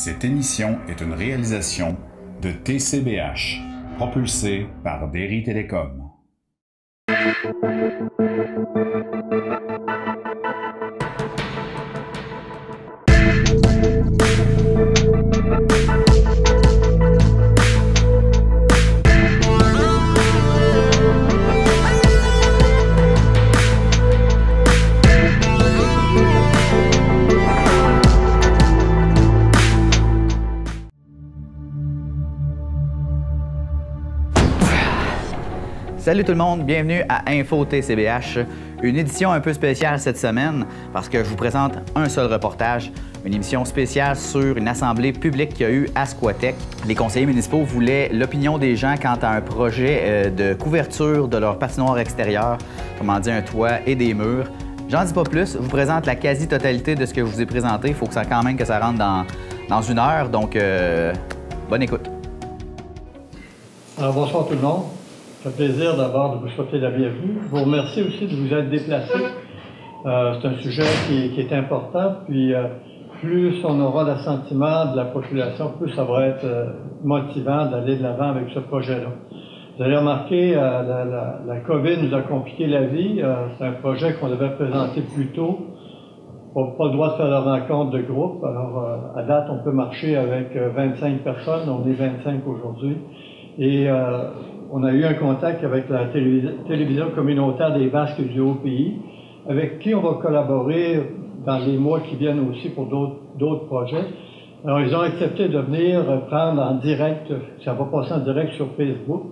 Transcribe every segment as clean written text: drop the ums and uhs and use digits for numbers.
Cette émission est une réalisation de TCBH, propulsée par Derry Télécom. Salut tout le monde, bienvenue à Info TCBH, une édition un peu spéciale cette semaine parce que je vous présente un seul reportage, une émission spéciale sur une assemblée publique qu'il y a eu à Squatec. Les conseillers municipaux voulaient l'opinion des gens quant à un projet de couverture de leur patinoire extérieure, comment dire un toit et des murs. J'en dis pas plus, je vous présente la quasi-totalité de ce que je vous ai présenté, il faut que ça quand même que ça rentre dans une heure, donc bonne écoute. Alors bonsoir tout le monde. Ça fait plaisir d'abord de vous souhaiter la bienvenue. Je vous remercie aussi de vous être déplacé. C'est un sujet qui est important, puis plus on aura l'assentiment de la population, plus ça va être motivant d'aller de l'avant avec ce projet-là. Vous allez remarquer, la COVID nous a compliqué la vie. C'est un projet qu'on devait présenter plus tôt. On n'a pas le droit de faire la rencontre de groupe. Alors, à date, on peut marcher avec 25 personnes. On est 25 aujourd'hui. Et on a eu un contact avec la télévision communautaire des Basques du Haut-Pays, avec qui on va collaborer dans les mois qui viennent aussi pour d'autres projets. Alors, ils ont accepté de venir prendre en direct, ça va passer en direct sur Facebook.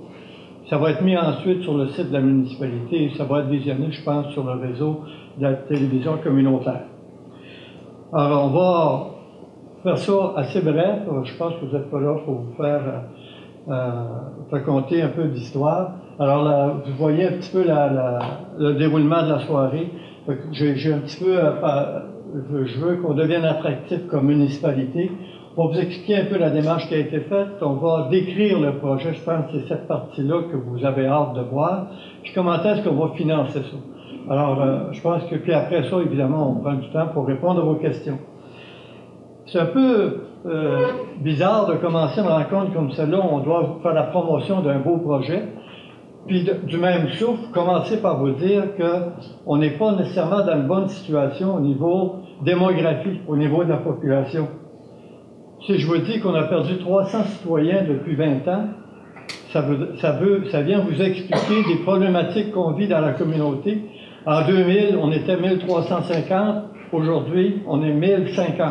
Ça va être mis ensuite sur le site de la municipalité et ça va être visionné, je pense, sur le réseau de la télévision communautaire. Alors, on va faire ça assez bref. Je pense que vous n'êtes pas là pour vous faire raconter un peu d'histoire. Alors là, vous voyez un petit peu le déroulement de la soirée. J'ai un petit peu, je veux qu'on devienne attractif comme municipalité. On va vous expliquer un peu la démarche qui a été faite. On va décrire le projet. Je pense que c'est cette partie-là que vous avez hâte de voir. Puis comment est-ce qu'on va financer ça? Alors, je pense que puis après ça, évidemment, on prend du temps pour répondre à vos questions. C'est un peu bizarre de commencer une rencontre comme celle-là. On doit faire la promotion d'un beau projet. Puis du même souffle, commencer par vous dire qu'on n'est pas nécessairement dans une bonne situation au niveau démographique, au niveau de la population. Si je vous dis qu'on a perdu 300 citoyens depuis 20 ans, ça vient vous expliquer des problématiques qu'on vit dans la communauté. En 2000, on était 1350. Aujourd'hui, on est 1050.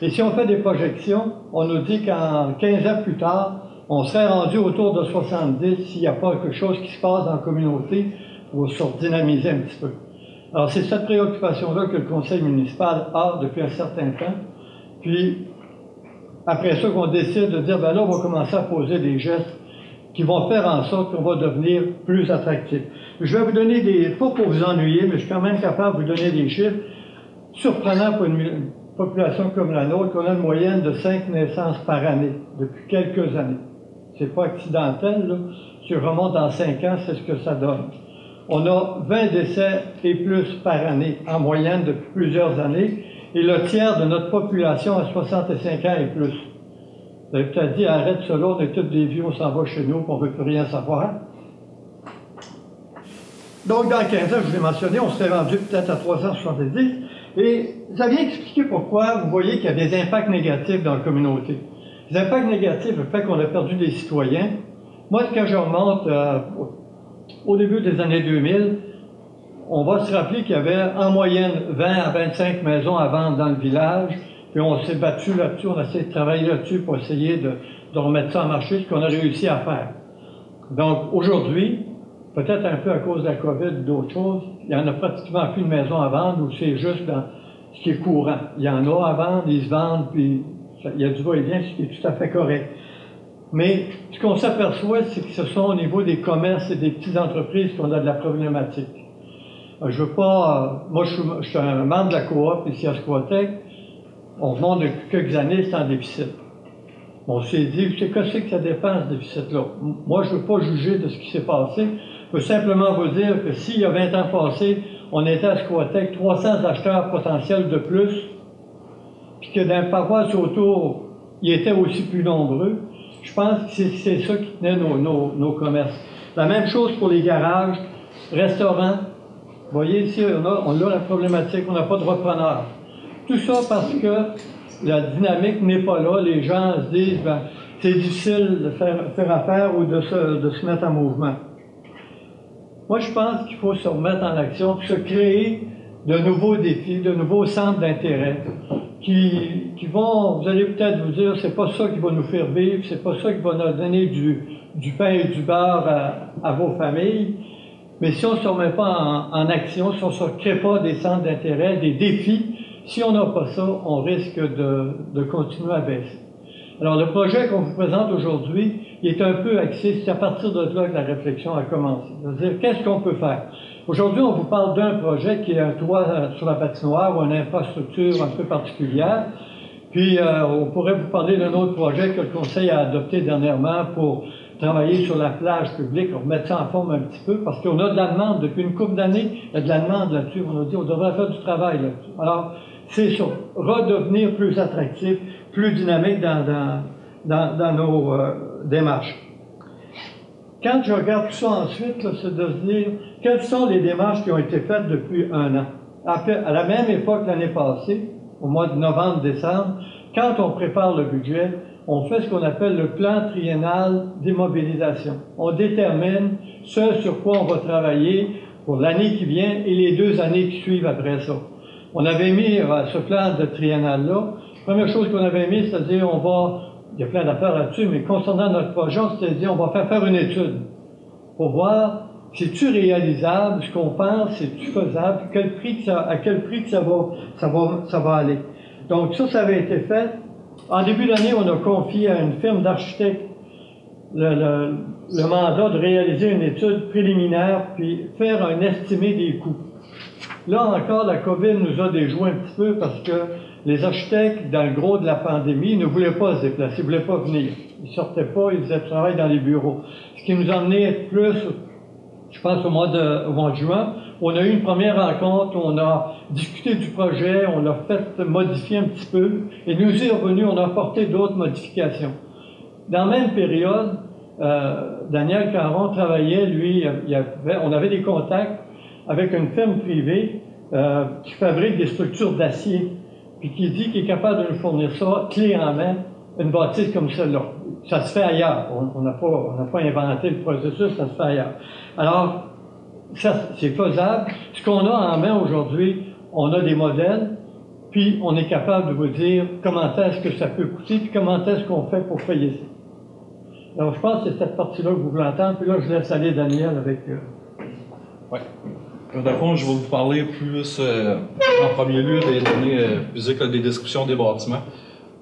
Et si on fait des projections, on nous dit qu'en 15 ans plus tard, on serait rendu autour de 70 s'il n'y a pas quelque chose qui se passe dans la communauté pour se redynamiser un petit peu. Alors, c'est cette préoccupation-là que le conseil municipal a depuis un certain temps. Puis, après ça, qu'on décide de dire, ben là, on va commencer à poser des gestes qui vont faire en sorte qu'on va devenir plus attractif. Je vais vous donner pas pour vous ennuyer, mais je suis quand même capable de vous donner des chiffres surprenants pour une population comme la nôtre, qu'on a une moyenne de 5 naissances par année, depuis quelques années. C'est pas accidentel, là. Si on remonte dans 5 ans, c'est ce que ça donne. On a 20 décès et plus par année, en moyenne depuis plusieurs années, et le tiers de notre population a 65 ans et plus. Vous avez peut-être dit, arrête cela, on est tous des vieux, on s'en va chez nous, on ne veut plus rien savoir. Donc, dans 15 ans, je vous ai mentionné, on serait rendu peut-être à 370, et ça vient expliquer pourquoi vous voyez qu'il y a des impacts négatifs dans la communauté. Les impacts négatifs, le fait qu'on a perdu des citoyens. Moi, quand je remonte au début des années 2000, on va se rappeler qu'il y avait en moyenne 20 à 25 maisons à vendre dans le village, puis on s'est battu là-dessus, on a essayé de travailler là-dessus pour essayer de remettre ça en marché, ce qu'on a réussi à faire. Donc, aujourd'hui, peut-être un peu à cause de la COVID ou d'autres choses, il n'y en a pratiquement plus de maisons à vendre ou c'est juste dans ce qui est courant. Il y en a à vendre, ils se vendent, puis il y a du va-et-vient, ce qui est tout à fait correct. Mais ce qu'on s'aperçoit, c'est que ce sont au niveau des commerces et des petites entreprises qu'on a de la problématique. Je veux pas... moi, je suis un membre de la coop ici à Squatec. On remonte depuis quelques années, c'est en déficit. On s'est dit, c'est qu'est-ce que ça dépend, ce déficit-là? Moi, je ne veux pas juger de ce qui s'est passé. Je peux simplement vous dire que s'il y a 20 ans passés, on était à Squatec 300 acheteurs potentiels de plus, puis que dans les paroisses autour, ils étaient aussi plus nombreux. Je pense que c'est ça qui tenait nos commerces. La même chose pour les garages, restaurants. Vous voyez ici, on a la problématique, on n'a pas de repreneurs. Tout ça parce que la dynamique n'est pas là. Les gens se disent, ben, c'est difficile de faire affaire ou de se mettre en mouvement. Moi, je pense qu'il faut se remettre en action, se créer de nouveaux défis, de nouveaux centres d'intérêt qui vont, vous allez peut-être vous dire, c'est pas ça qui va nous faire vivre, c'est pas ça qui va nous donner du pain et du beurre à vos familles. Mais si on ne se remet pas en action, si on ne se crée pas des centres d'intérêt, des défis, si on n'a pas ça, on risque de continuer à baisser. Alors, le projet qu'on vous présente aujourd'hui, il est un peu axé, c'est à partir de là que la réflexion a commencé. C'est-à-dire, qu'est-ce qu'on peut faire? Aujourd'hui, on vous parle d'un projet qui est un toit sur la patinoire ou une infrastructure un peu particulière. Puis, on pourrait vous parler d'un autre projet que le Conseil a adopté dernièrement pour travailler sur la plage publique, remettre ça en forme un petit peu, parce qu'on a de la demande depuis une couple d'années, il y a de la demande là-dessus. On a dit, on devrait faire du travail là-dessus. Alors, c'est sur redevenir plus attractif, plus dynamique dans nos démarches. Quand je regarde tout ça ensuite, c'est de se dire, quelles sont les démarches qui ont été faites depuis un an? À la même époque l'année passée, au mois de novembre-décembre, quand on prépare le budget, on fait ce qu'on appelle le plan triennal d'immobilisation. On détermine ce sur quoi on va travailler pour l'année qui vient et les 2 années qui suivent après ça. On avait mis ce plan de triennal-là. La première chose qu'on avait mis, c'est-à-dire il y a plein d'affaires là-dessus, mais concernant notre projet, c'est-à-dire on va faire une étude pour voir c'est-tu réalisable, ce qu'on pense, c'est-tu faisable, à quel prix que ça va aller. Donc ça avait été fait. En début d'année, on a confié à une firme d'architectes le mandat de réaliser une étude préliminaire puis faire un estimé des coûts. Là encore, la COVID nous a déjoué un petit peu parce que les architectes, dans le gros de la pandémie, ne voulaient pas se déplacer, ne voulaient pas venir. Ils sortaient pas, ils faisaient du travail dans les bureaux. Ce qui nous a amené plus, je pense au mois de juin, on a eu une première rencontre, on a discuté du projet, on l'a fait modifier un petit peu, et nous y revenus, on a apporté d'autres modifications. Dans la même période, Daniel Caron travaillait, lui, on avait des contacts avec une firme privée qui fabrique des structures d'acier, puis qui dit qu'il est capable de nous fournir ça, clé en main, une bâtisse comme celle-là. Ça se fait ailleurs. On n'a pas inventé le processus, ça se fait ailleurs. Alors, ça, c'est faisable. Ce qu'on a en main aujourd'hui, on a des modèles, puis on est capable de vous dire comment est-ce que ça peut coûter, puis comment est-ce qu'on fait pour payer ça. Alors, je pense que c'est cette partie-là que vous voulez entendre, puis là, je laisse aller Daniel avec... Oui. Dans le fond, je vais vous parler plus, en premier lieu, des données physiques, des descriptions des bâtiments.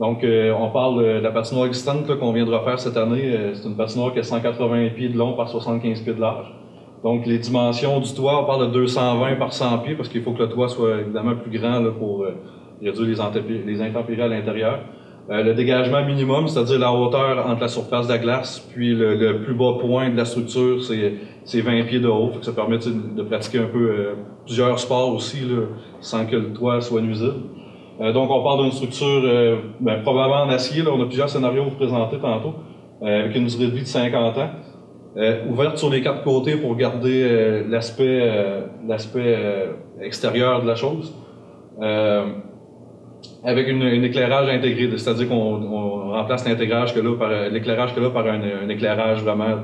Donc, on parle de la patinoire existante qu'on vient de refaire cette année. C'est une patinoire qui a 180 pieds de long par 75 pieds de large. Donc, les dimensions du toit, on parle de 220 par 100 pieds parce qu'il faut que le toit soit évidemment plus grand là, pour réduire les intempéries à l'intérieur. Le dégagement minimum, c'est-à-dire la hauteur entre la surface de la glace puis le plus bas point de la structure, c'est 20 pieds de haut. Fait que ça permet de pratiquer un peu plusieurs sports aussi là, sans que le toit soit nuisible. Donc, on parle d'une structure probablement en acier. Là, on a plusieurs scénarios à vous présenter tantôt, avec une durée de vie de 50 ans. Ouverte sur les 4 côtés pour garder l'aspect extérieur de la chose. Avec un éclairage intégré, c'est-à-dire qu'on remplace l'éclairage que là par un éclairage vraiment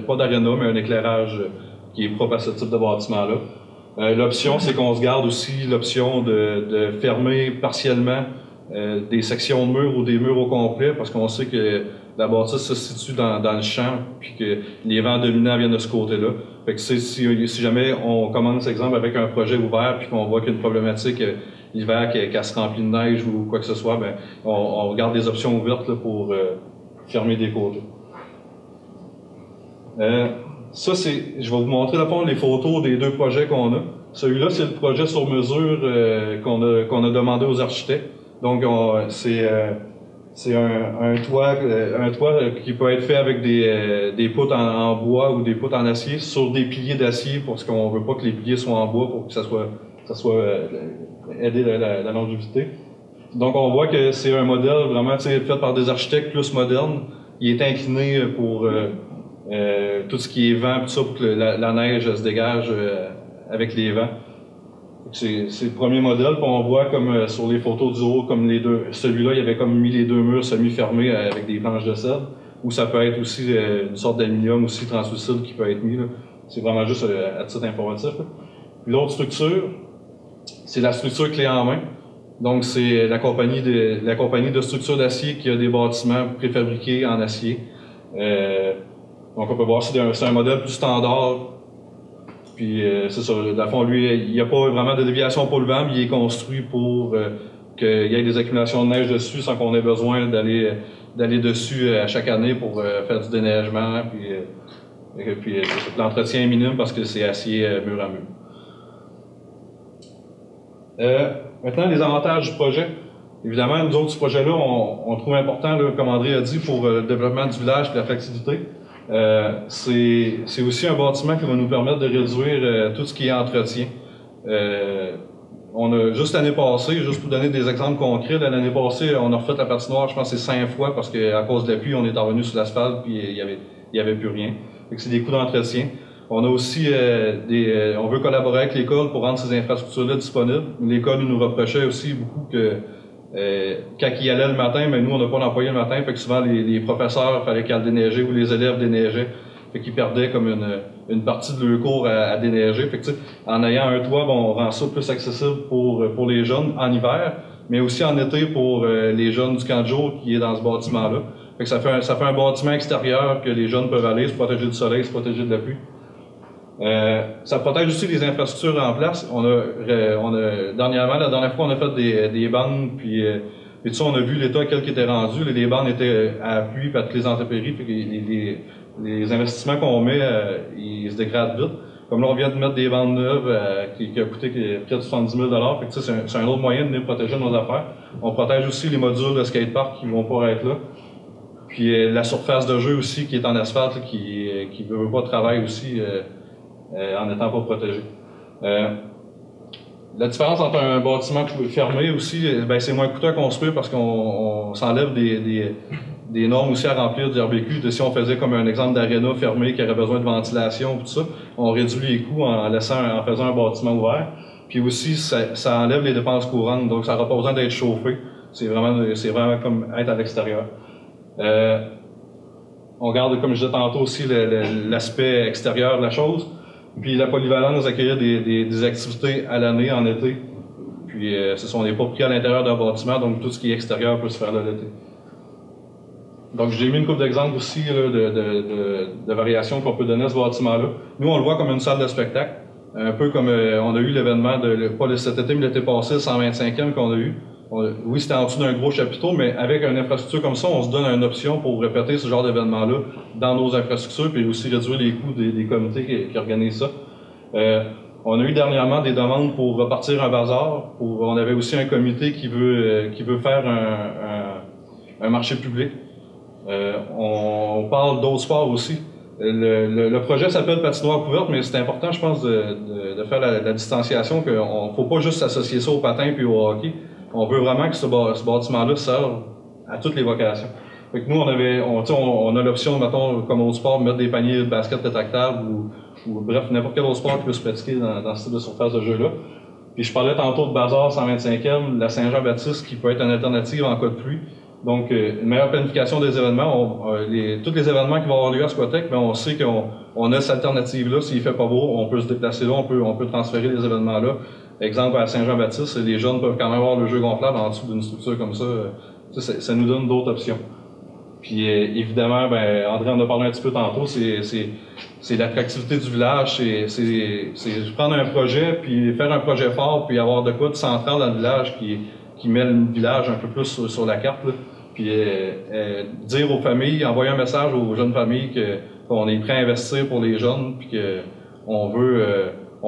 pas d'aréna, mais un éclairage qui est propre à ce type de bâtiment-là. L'option, c'est qu'on se garde aussi l'option de fermer partiellement des sections de murs ou des murs au complet, parce qu'on sait que la bâtisse se situe dans le champ, puis que les vents dominants viennent de ce côté-là. Fait que si jamais on commence, exemple, avec un projet ouvert, puis qu'on voit qu'il y a une problématique l'hiver qu'elle se remplit de neige ou quoi que ce soit, ben on garde des options ouvertes là, pour fermer des côtés. Ça, je vais vous montrer, les photos des 2 projets qu'on a. Celui-là, c'est le projet sur mesure qu'on a demandé aux architectes. Donc, c'est un toit qui peut être fait avec des poutres en bois ou des poutres en acier sur des piliers d'acier, parce qu'on veut pas que les piliers soient en bois pour que ça soit aider la longévité. Donc on voit que c'est un modèle vraiment fait par des architectes plus modernes. Il est incliné pour tout ce qui est vent, tout ça, pour que la neige se dégage avec les vents. C'est le premier modèle, puis on voit comme sur les photos du haut, comme les deux. Celui-là, il avait comme mis les deux murs semi-fermés avec des planches de cèdre, ou ça peut être aussi une sorte d'aluminium aussi translucide qui peut être mis. C'est vraiment juste à titre informatif. Puis l'autre structure, c'est la structure clé en main. Donc c'est la compagnie de structure d'acier qui a des bâtiments préfabriqués en acier. Donc on peut voir c'est un modèle plus standard. Puis c'est ça, dans le fond, lui, il n'y a pas vraiment de déviation pour le vent, mais il est construit pour qu'il y ait des accumulations de neige dessus sans qu'on ait besoin d'aller dessus à chaque année pour faire du déneigement. Puis l'entretien est minime parce que c'est acier mur à mur. Maintenant, les avantages du projet. Évidemment, nous autres, ce projet-là, on trouve important, là, comme André a dit, pour le développement du village et la flexibilité. C'est aussi un bâtiment qui va nous permettre de réduire tout ce qui est entretien. On a juste l'année passée, juste pour donner des exemples concrets, l'année passée, on a refait la patinoire, je pense, c'est 5 fois parce qu'à cause de la pluie, on est revenu sur l'asphalte puis il y avait plus rien. C'est des coûts d'entretien. On a aussi on veut collaborer avec l'école pour rendre ces infrastructures-là disponibles. L'école nous reprochait aussi beaucoup que quand ils allaient le matin, mais nous, on n'a pas d'employé le matin, fait que souvent les professeurs, il fallait qu'ils aillent déneiger ou les élèves déneigeaient. Fait qu'ils perdaient comme une partie de leur cours à déneiger. Fait que, en ayant un toit, on rend ça plus accessible pour les jeunes en hiver, mais aussi en été pour les jeunes du camp de jour qui est dans ce bâtiment-là. Fait que ça fait un bâtiment extérieur que les jeunes peuvent aller se protéger du soleil, se protéger de la pluie. Ça protège aussi les infrastructures en place. Dernièrement, la dernière fois, on a fait des bandes, puis tout ça, on a vu l'état auquel qui était rendu. Les bandes étaient à pluie, puis à toutes les intempéries, puis les investissements qu'on met, ils se dégradent vite. Comme là, on vient de mettre des bandes neuves qui a coûté près de 70 000 $. Fait que c'est un autre moyen de venir protéger nos affaires. On protège aussi les modules de skatepark qui vont pas être là. Puis la surface de jeu aussi qui est en asphalte, là, qui veut pas travailler aussi en étant pas protégé. La différence entre un bâtiment fermé aussi, ben, c'est moins coûteux à construire parce qu'on s'enlève des normes aussi à remplir du RBQ. Si on faisait comme un exemple d'aréna fermé qui aurait besoin de ventilation, tout ça, on réduit les coûts en faisant un bâtiment ouvert. Puis aussi, ça enlève les dépenses courantes, donc ça n'aura pas besoin d'être chauffé. C'est vraiment comme être à l'extérieur. On garde, comme je disais tantôt, aussi l'aspect extérieur de la chose. Puis la polyvalence nous accueillir des activités à l'année, en été. Puis on n'est pas pris à l'intérieur d'un bâtiment, donc tout ce qui est extérieur peut se faire là l'été. Donc j'ai mis une couple d'exemples aussi là, de variations qu'on peut donner à ce bâtiment-là. Nous, on le voit comme une salle de spectacle, un peu comme on a eu l'événement, pas cet été, mais l'été passé, le 125e qu'on a eu. Oui, c'était en dessous d'un gros chapiteau, mais avec une infrastructure comme ça, on se donne une option pour répéter ce genre d'événement-là dans nos infrastructures, puis aussi réduire les coûts des comités qui organisent ça. On a eu dernièrement des demandes pour repartir un bazar. On avait aussi un comité qui veut faire un marché public. On parle d'autres sports aussi. Le projet s'appelle patinoire couverte, mais c'est important, je pense, de faire la distanciation, qu'il ne faut pas juste associer ça au patin puis au hockey. On veut vraiment que ce bâtiment-là serve à toutes les vocations. Fait que nous, on a l'option, mettons, comme au sport, de mettre des paniers de basket rétractables ou bref, n'importe quel autre sport qui peut se pratiquer dans ce type de surface de jeu-là. Puis je parlais tantôt de Bazar 125e, la Saint-Jean-Baptiste qui peut être une alternative en cas de pluie. Donc, une meilleure planification des événements. Tous les événements qui vont avoir lieu à Squatec, on sait qu'on a cette alternative-là. S'il fait pas beau, on peut se déplacer là, on peut transférer les événements là. Exemple, à Saint-Jean-Baptiste, les jeunes peuvent quand même avoir le jeu gonflable en dessous d'une structure comme ça. Ça nous donne d'autres options. Puis évidemment, André en a parlé un petit peu tantôt, c'est l'attractivité du village, c'est prendre un projet, puis faire un projet fort, puis avoir de quoi de central dans le village qui met le village un peu plus sur la carte, là. Puis dire aux familles, envoyer un message aux jeunes familles qu'on est prêt à investir pour les jeunes, puis qu'on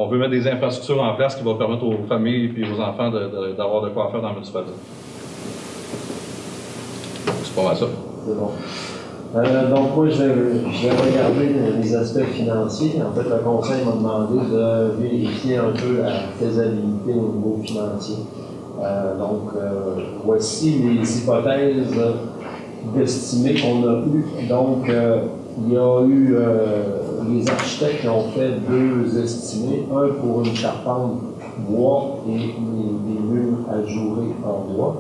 veut mettre des infrastructures en place qui vont permettre aux familles et aux enfants d'avoir de quoi faire dans la municipalité. C'est pas mal ça. C'est bon. Donc moi, je vais regarder les aspects financiers. En fait, le conseil m'a demandé de vérifier un peu la faisabilité au niveau financier. voici les hypothèses d'estimées qu'on a eues. Donc, il y a eu les architectes qui ont fait 2 estimés, un pour une charpente bois et des murs ajourés en bois,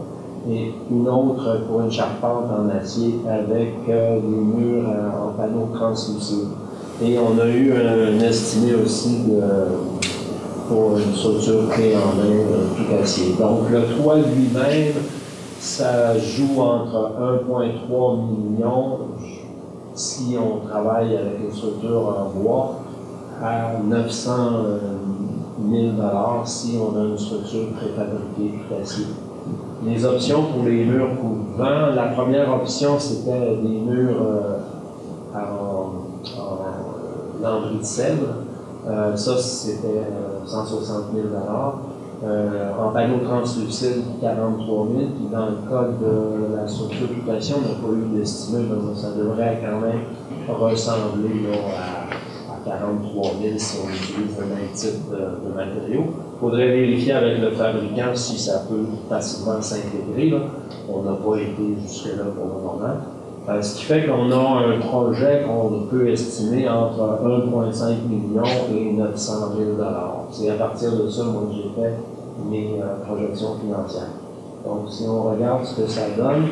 et une autre pour une charpente en acier avec des murs en panneaux translucides. Et on a eu un estimé aussi pour une structure clé en main tout acier. Donc le toit lui-même, ça joue entre 1,3 million si on travaille avec une structure en bois, à 900 000 $ si on a une structure préfabriquée tout acier. Les options pour les murs couvrants, la première option c'était des murs en lambris de sèvres. Ça c'était 160 000 $. En panneau translucide, 43 000 $. Puis dans le cas de la structure d'occupation, on n'a pas eu d'estimé, donc ça devrait quand même ressembler là, à 43 000 si on utilise le même type de matériaux. Il faudrait vérifier avec le fabricant si ça peut facilement s'intégrer. On n'a pas été jusque-là pour le moment. Ce qui fait qu'on a un projet qu'on peut estimer entre 1,5 million et 900 000 $. C'est à partir de ça, moi, que j'ai fait mes projections financières. Donc, si on regarde ce que ça donne,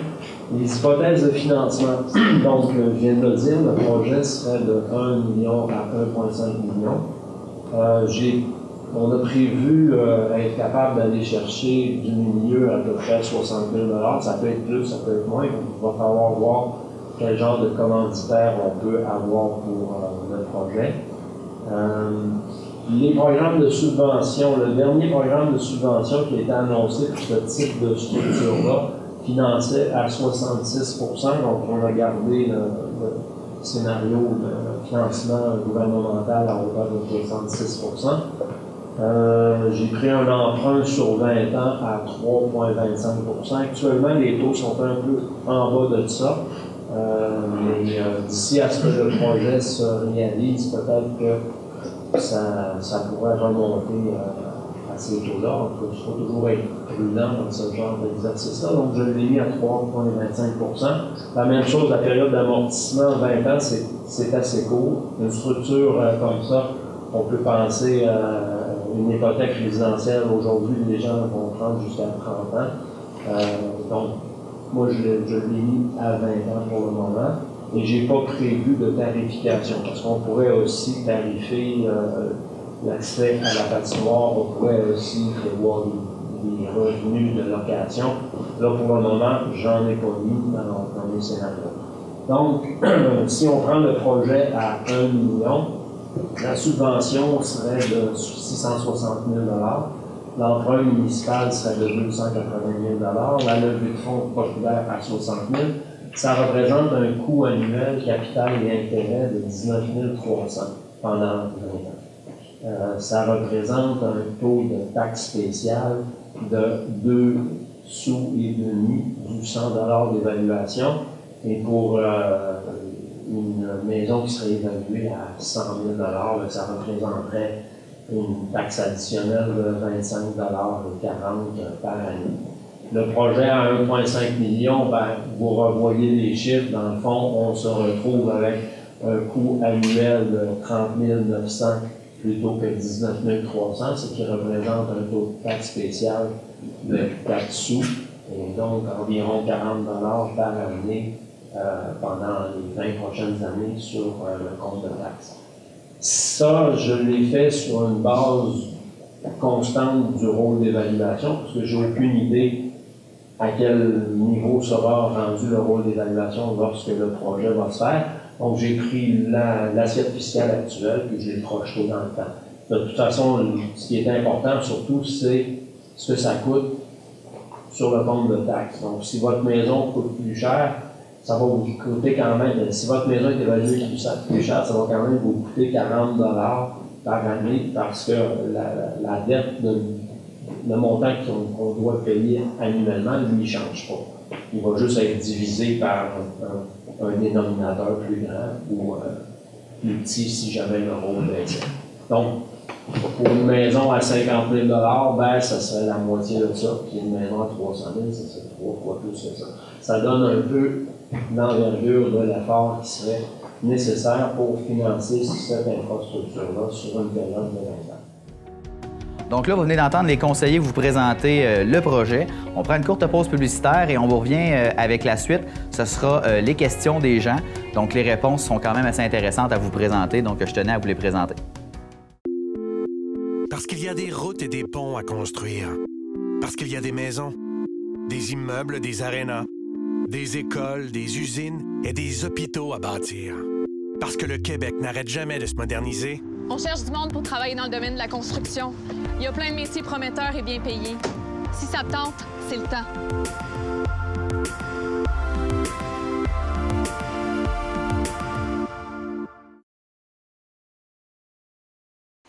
les hypothèses de financement, donc, je viens de le dire, le projet serait de 1 million à 1,5 million. On a prévu être capable d'aller chercher du milieu à peu près 60 000 $. Ça peut être plus, ça peut être moins. Il va falloir voir quel genre de commanditaire on peut avoir pour le projet. Les programmes de subvention, le dernier programme de subvention qui a été annoncé pour ce type de structure-là, finançait à 66 %. Donc, on a gardé le scénario de financement gouvernemental à hauteur de 66 %. J'ai pris un emprunt sur 20 ans à 3,25 %. Actuellement, les taux sont un peu en bas de ça. Mais d'ici à ce que le projet se réalise, peut-être que ça pourrait remonter à ces taux-là. Il faut toujours être prudent dans ce genre d'exercice-là. Donc, je l'ai mis à 3,25 %. La même chose, la période d'amortissement, 20 ans, c'est assez court. Une structure comme ça, on peut penser à une hypothèque résidentielle. Aujourd'hui, les gens vont prendre jusqu'à 30 ans. Donc, moi, je l'ai mis à 20 ans pour le moment. Et je n'ai pas prévu de tarification, parce qu'on pourrait aussi tarifer l'accès à la patinoire, on pourrait aussi prévoir des revenus de location. Là, pour le moment, j'en ai pas mis dans mes scénarios. Donc, si on prend le projet à 1 million, la subvention serait de 660 000 $. L'emprunt municipal serait de 280 000 $. La levée de fonds populaire à 60 000 $. Ça représente un coût annuel, capital et intérêt de 19 300 pendant 20 ans. Ça représente un taux de taxe spéciale de 2 sous et demi du 100 $ d'évaluation. Et pour une maison qui serait évaluée à 100 000 $, ça représenterait une taxe additionnelle de 25 $ et 40 par année. Le projet à 1,5 million, vous revoyez les chiffres, dans le fond, on se retrouve avec un coût annuel de 30 900 plutôt que 19 300, ce qui représente un taux de taxe spéciale de 4 sous, et donc environ 40 $ par année pendant les 20 prochaines années sur le compte de taxe. Ça, je l'ai fait sur une base constante du rôle d'évaluation, parce que j'ai aucune idée à quel niveau sera rendu le rôle d'évaluation lorsque le projet va se faire. Donc, j'ai pris l'assiette fiscale actuelle et je l'ai projeté dans le temps. De toute façon, ce qui est important surtout, c'est ce que ça coûte sur le compte de taxe. Donc, si votre maison coûte plus cher, ça va vous coûter quand même, si votre maison est évaluée plus cher, ça va quand même vous coûter 40 $ par année parce que la dette, le montant qu'on doit payer annuellement, lui, ne change pas. Il va juste être divisé par un dénominateur plus grand ou plus petit si jamais le rôle est. Donc, Pour une maison à 50 000 ben, ça serait la moitié de ça. Puis une maison à 300 000, ça serait 3 fois plus que ça. Ça donne un peu l'envergure de l'effort qui serait nécessaire pour financer cette infrastructure-là sur une période de 20 ans. Donc là, vous venez d'entendre les conseillers vous présenter le projet. On prend une courte pause publicitaire et on vous revient avec la suite. Ce sera les questions des gens. Donc les réponses sont quand même assez intéressantes à vous présenter, donc je tenais à vous les présenter. Parce qu'il y a des routes et des ponts à construire. Parce qu'il y a des maisons, des immeubles, des arénas, des écoles, des usines et des hôpitaux à bâtir. Parce que le Québec n'arrête jamais de se moderniser. On cherche du monde pour travailler dans le domaine de la construction. Il y a plein de métiers prometteurs et bien payés. Si ça te tente, c'est le temps.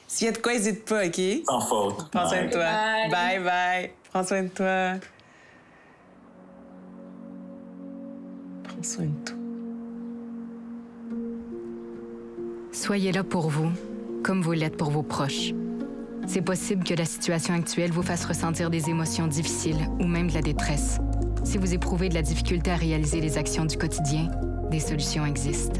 S'il y a de quoi, n'hésite pas, OK? Sans faute. Prends soin de toi. Bye, bye. Prends soin de toi. Prends soin de toi. Soyez là pour vous, comme vous l'êtes pour vos proches. C'est possible que la situation actuelle vous fasse ressentir des émotions difficiles ou même de la détresse. Si vous éprouvez de la difficulté à réaliser les actions du quotidien, des solutions existent.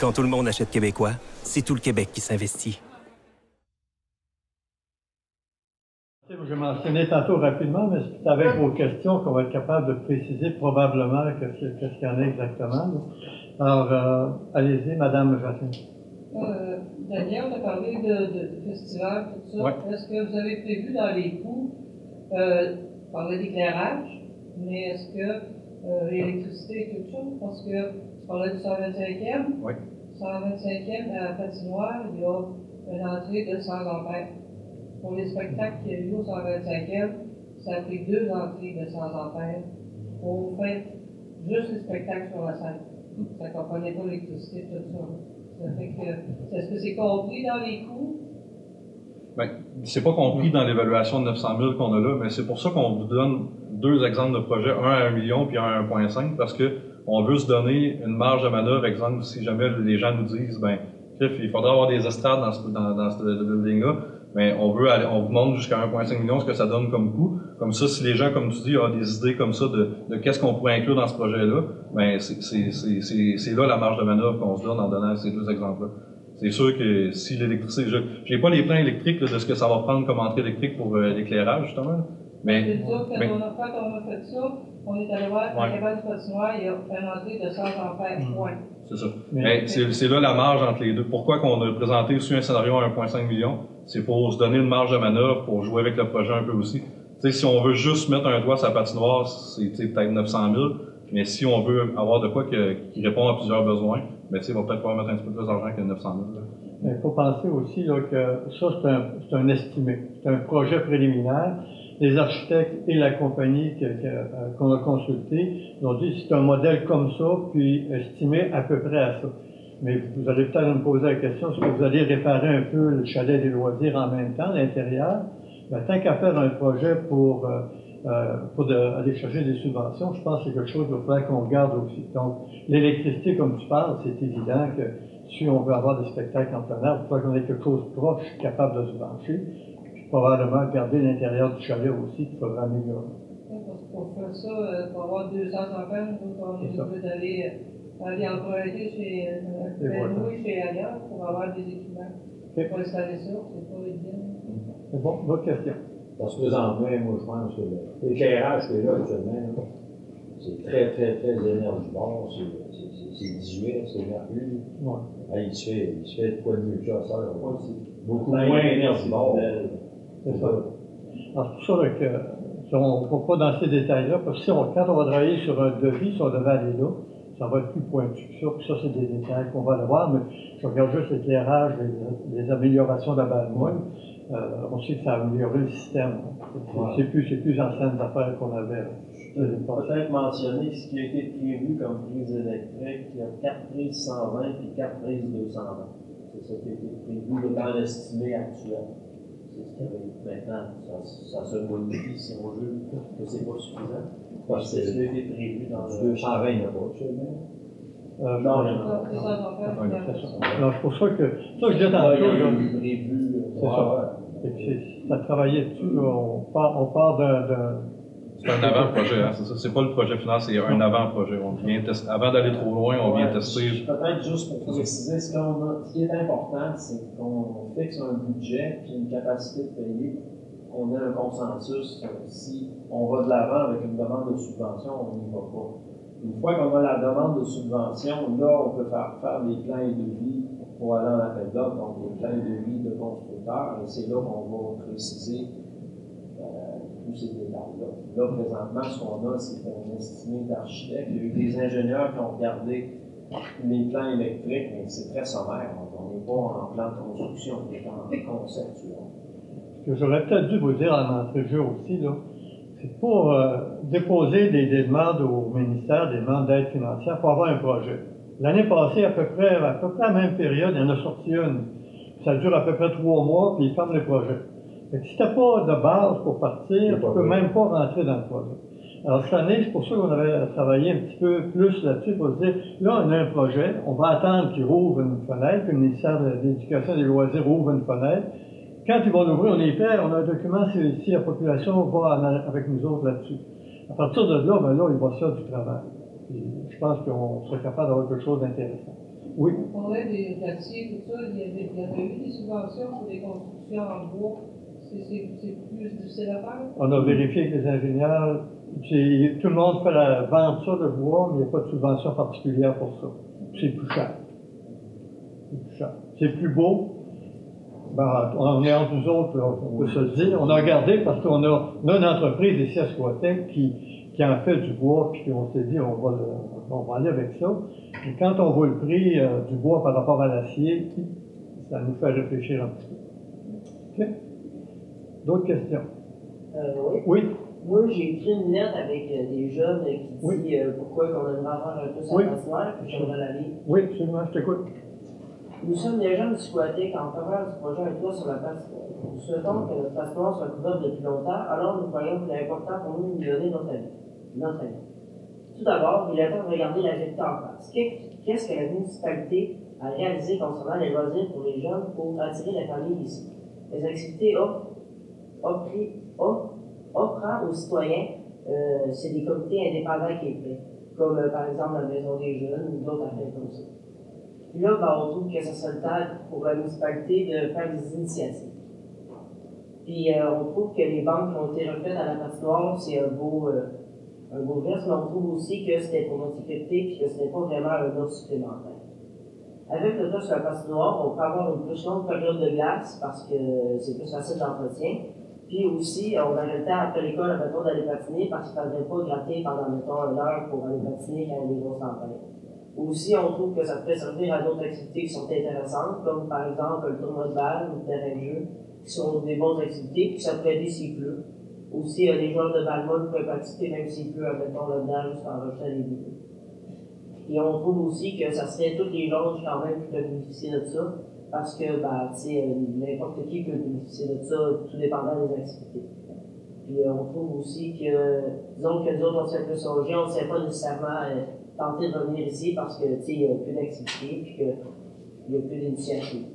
Quand tout le monde achète québécois, c'est tout le Québec qui s'investit. Je mentionnais tantôt rapidement, mais c'est avec vos questions qu'on va être capable de préciser probablement qu'est-ce qu'il y en a exactement. Alors, allez-y, Madame Jacquin. Daniel, on a parlé de festival, tout ça. Ouais. Est-ce que vous avez prévu dans les coûts, parler d'éclairage, mais est-ce que l'électricité est quelque chose? Parce que tu parlais du 125e. Oui. 125e, à la patinoire, il y a une entrée de 100 ampères. Pour les spectacles qu'il y a eu au 125e, ça a pris 2 entrées de 100 ampères pour faire juste les spectacles sur la scène. Ça ne comprenait pas l'électricité, tout ça. Ça fait que, est-ce que c'est compris dans les coûts? Bien, c'est pas compris dans l'évaluation de 900 000 qu'on a là, mais c'est pour ça qu'on vous donne 2 exemples de projets, un à 1 million puis un à 1,5, parce que on veut se donner une marge de manœuvre, exemple, si jamais les gens nous disent, ben, il faudrait avoir des estrades dans cette building-là, mais on vous montre jusqu'à 1,5 million ce que ça donne comme coût. Comme ça, si les gens, comme tu dis, ont des idées comme ça de qu'est-ce qu'on pourrait inclure dans ce projet-là, ben, c'est là la marge de manœuvre qu'on se donne en donnant ces 2 exemples-là. C'est sûr que si l'électricité, j'ai pas les plans électriques là, de ce que ça va prendre comme entrée électrique pour l'éclairage, justement. Mais, c'est sûr que quand on a fait ça, on est allé voir la cabane du patinoire, il y a une entrée de 100 ampères, point. C'est ça. Mais c'est là la marge entre les deux. Pourquoi qu'on a présenté aussi un scénario à 1,5 million? C'est pour se donner une marge de manœuvre, pour jouer avec le projet un peu aussi. Tu sais, si on veut juste mettre un toit sur la patinoire, c'est peut-être 900 000. Mais si on veut avoir de quoi qui répond à plusieurs besoins, ben, on va peut-être pouvoir mettre un petit peu plus d'argent que 900 000. Il faut penser aussi là, que ça, c'est un estimé. C'est un projet préliminaire. Les architectes et la compagnie qu'on a consultée ont dit c'est un modèle comme ça, puis estimé à peu près à ça. Mais vous allez peut-être me poser la question, est-ce que vous allez réparer un peu le chalet des loisirs en même temps, l'intérieur? Ben, tant qu'à faire un projet pour aller chercher des subventions, je pense que c'est quelque chose qu'il va falloir qu'on regarde aussi. Donc, l'électricité, comme tu parles, c'est évident que si on veut avoir des spectacles en plein air, il faut qu'on ait quelque chose de proche, capable de se brancher. Probablement garder l'intérieur du chalet aussi qu'il faudra améliorer. Pour faire ça, pour avoir 200 ampères, on est obligé d'aller emprunter chez Louis, chez ailleurs, pour avoir des équipements. Pour installer ça, c'est pas évident. C'est bon, votre question. Parce que présentement, moi je pense que l'éclairage qui est là actuellement, c'est très, très, très énergivore, c'est 18, c'est mercure. Ouais. Il se fait de quoi de mieux que ça, beaucoup moins énergivore. C'est ça. Alors, c'est pour ça qu'on ne va pas dans ces détails-là, parce que quand on va travailler sur un devis, si on devait aller là, ça va être plus pointu que ça, puis ça, c'est des détails qu'on va aller voir, mais je regarde juste l'éclairage, les améliorations de la balle molle. On sait que ça a amélioré le système. C'est plus anciennes affaires qu'on avait. Je peux peut-être mentionner ce qui a été prévu comme prise électrique. Il y a 4 prises 120 et 4 prises 220. C'est ça qui a été prévu dans l'estimé actuel. C'est ce qu'il y avait maintenant. Ça se modifie si on veut que c'est pas suffisant. Parce que c'est ce qui a été prévu dans le 220, il n'y a pas de chose, non, c'est pour ça que je dis tantôt. Prévu. C'est ça. Ça travaillait dessus. On part d'un. C'est un avant-projet, hein, c'est ça. C'est pas le projet final, c'est un avant-projet. On vient tester. Avant d'aller trop loin, on vient tester. Peut-être juste pour préciser, ce qui est important, c'est qu'on fixe un budget et une capacité de payer. On a un consensus. Si on va de l'avant avec une demande de subvention, on n'y va pas. Une fois qu'on a la demande de subvention, là, on peut faire des plans et devis pour aller en appel d'offres, donc des plans et devis de constructeurs, et c'est là qu'on va préciser tous ces détails-là. Là, présentement, ce qu'on a, c'est un estimé d'architecte. Il y a eu des ingénieurs qui ont regardé les plans électriques, mais c'est très sommaire. Donc, on n'est pas en plan de construction, on est en conceptuel. Ce que j'aurais peut-être dû vous dire en entrée de jeu aussi, là, c'est pour déposer des demandes au ministère, des demandes d'aide financière pour avoir un projet. L'année passée, à peu près à la même période, il y en a sorti une. Ça dure à peu près 3 mois, puis ils ferment les projets. Fait que si tu n'as pas de base pour partir, tu ne peux même pas rentrer dans le projet. Alors cette année, c'est pour ça qu'on avait travaillé un petit peu plus là-dessus pour se dire, là, on a un projet, on va attendre qu'il rouvre une fenêtre, que le ministère de l'Éducation et des Loisirs ouvre une fenêtre. Quand ils vont l'ouvrir, on est prêt, on a un document, si la population va avec nous autres là-dessus. À partir de là, ben là, il va se faire du travail. Puis, je pense qu'on serait capable d'avoir quelque chose d'intéressant. Oui? On parlait des glaciers, tout ça, il y avait eu des subventions pour des constructions en bois. C'est plus difficile à faire? On a vérifié avec les ingénieurs. Tout le monde fait la vente ça de bois, mais il n'y a pas de subvention particulière pour ça. C'est plus cher. C'est plus cher. C'est plus beau. Ben, on est entre nous autres, là, on peut se le dire. On a regardé parce qu'on a une entreprise ici à Squatec qui en fait du bois, puis on s'est dit on va aller avec ça. Et quand on voit le prix du bois par rapport à l'acier, ça nous fait réfléchir un petit peu. OK? D'autres questions? Oui. Oui. Moi, j'ai écrit une lettre avec des jeunes qui dit pourquoi on aimerait avoir un peu sa passoire, puis j'aimerais la lire. Oui, absolument, je t'écoute. Nous sommes des jeunes du Squatec en faveur du projet Un toit sur la patinoire. Nous souhaitons que notre patinoire soit couverte depuis longtemps, alors nous croyons qu'il est important pour nous de lui donner notre avis. Tout d'abord, il est temps de regarder la réalité en face. Qu'est-ce que la municipalité a réalisé concernant les loisirs pour les jeunes pour attirer la famille ici? Les activités offrant aux citoyens, c'est des comités indépendants qui est fait, comme par exemple la Maison des Jeunes ou d'autres affaires comme ça. Puis là, ben, on trouve que ce serait le temps pour la municipalité de faire des initiatives. Puis on trouve que les banques qui ont été refaites à la patinoire, c'est un beau geste, mais on trouve aussi que c'était pour notre sécurité et que ce n'était pas vraiment un offre supplémentaire. Avec le toit sur la patinoire, on peut avoir une plus longue période de glace parce que c'est plus facile d'entretien. Puis aussi, on aurait le temps après l'école, mettons, d'aller patiner parce qu'il ne faudrait pas gratter pendant, mettons, 1 heure pour aller patiner quand il y a des grosses tempêtes. Aussi, on trouve que ça peut servir à d'autres activités qui sont intéressantes, comme par exemple le tournoi de balle ou le terrain de jeu, qui sont des bonnes activités, puis ça peut aider s'il pleut. Aussi, les joueurs de balle molle peuvent participer même s'il pleut, mettons, là-dedans, juste en rejetant les bouteilles. Et on trouve aussi que ça serait tous les âges quand même qui peuvent bénéficier de ça, parce que, n'importe qui peut bénéficier de ça, tout dépendant des activités. Puis on trouve aussi que, disons que nous autres, on s'est plus âgés, on ne sait pas nécessairement tenter de revenir ici parce que, il n'y a plus d'activité, puis qu'il n'y a plus d'initiative.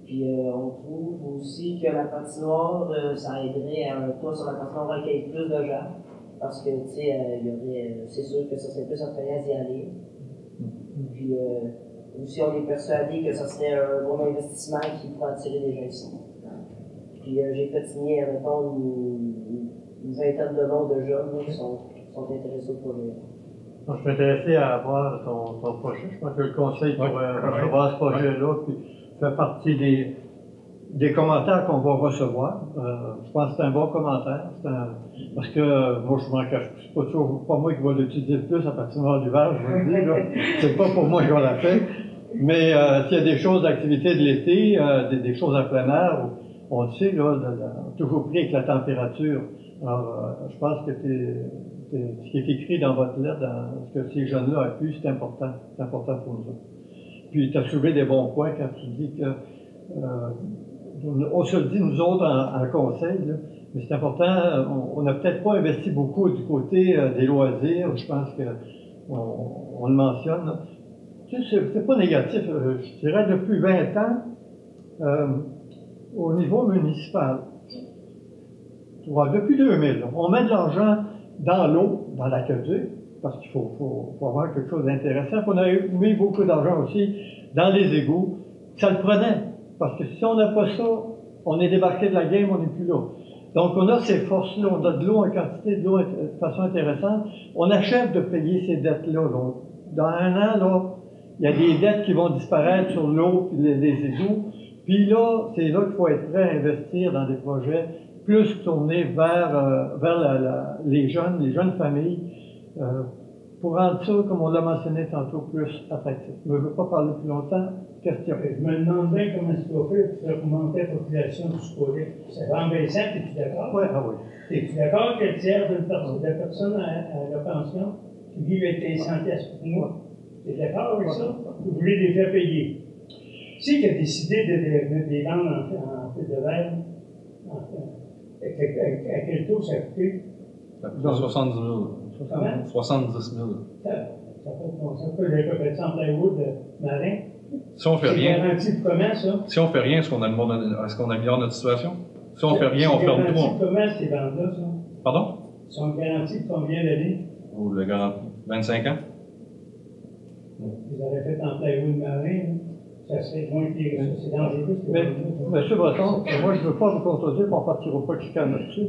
Puis on trouve aussi que la patinoire, ça aiderait à un toit sur la patinoire à qu'il y ait plus de gens, parce que, c'est sûr que ça serait plus attrayant d'y aller. Puis aussi, on est persuadé que ça serait un bon investissement qui pourrait attirer des gens ici. Puis j'ai fait signer, mettons, une vingtaine de noms de jeunes qui sont intéressés au projet. Je suis intéressé à avoir ton projet. Je pense que le conseil pourrait recevoir ce projet-là, puis faire partie des commentaires qu'on va recevoir. Je pense que c'est un bon commentaire. Parce que moi, je m'en cache. C'est pas toujours pas moi qui vais l'utiliser le plus à patinoire d'hiver, je vous le dis. Là. C'est pas pour moi que je vais la faire. Mais s'il y a des choses d'activité de l'été, des choses à plein air, on le sait, là, toujours pris avec la température. Alors, je pense que ce qui est écrit dans votre lettre, dans ce que ces jeunes-là ont pu, c'est important. C'est important pour nous autres. Puis, tu as soulevé des bons points quand tu dis que, on se le dit, nous autres, en conseil, là, mais c'est important, on n'a peut-être pas investi beaucoup du côté des loisirs, je pense qu'on le mentionne. Là. Tu sais, c'est pas négatif, je dirais depuis 20 ans, au niveau municipal, depuis 2000, on met de l'argent dans l'eau, dans l'aqueduc, parce qu'il faut avoir quelque chose d'intéressant. On a mis beaucoup d'argent aussi dans les égouts. Ça le prenait, parce que si on n'a pas ça, on est débarqué de la game, on n'est plus là. Donc on a ces forces-là, on a de l'eau en quantité, de l'eau de façon intéressante. On achève de payer ces dettes-là. Donc, dans un an, là, il y a des dettes qui vont disparaître sur l'eau et les égouts. Puis là, c'est là qu'il faut être prêt à investir dans des projets plus tournés vers les jeunes familles, pour rendre ça, comme on l'a mentionné tantôt, plus attractif. Je ne veux pas parler plus longtemps. Question. Je me demande bien comment tu vas faire pour faire augmenter la population du Squalet. Ça va en baissant, es-tu d'accord? Oui, ah oui. Es-tu d'accord que le tiers de la personne à la pension qui vit avec les 100 piastres pour mois? Tu es d'accord avec ça? Vous voulez les faire payer? Qui a décidé de mettre des ventes en fait de verre? À quel taux ça a coûté? Ça coûte 70 000. Comment? 70 000. Ça peut être fait ça en plywood marin. Si on fait rien. C'est garanti de comment, ça? Si on fait rien, est-ce qu'on améliore notre situation? Si on fait rien, on ferme tout. C'est garanti de comment, ces ventes-là, ça? Pardon? Ils sont garantis de combien d'années? Ou le garantie? 25 ans? Ils auraient fait en plywood marin, ça serait moins pire. C'est dangereux. Mais, M. Breton, moi, je ne veux pas vous contredire, on ne partira pas de chicane là-dessus.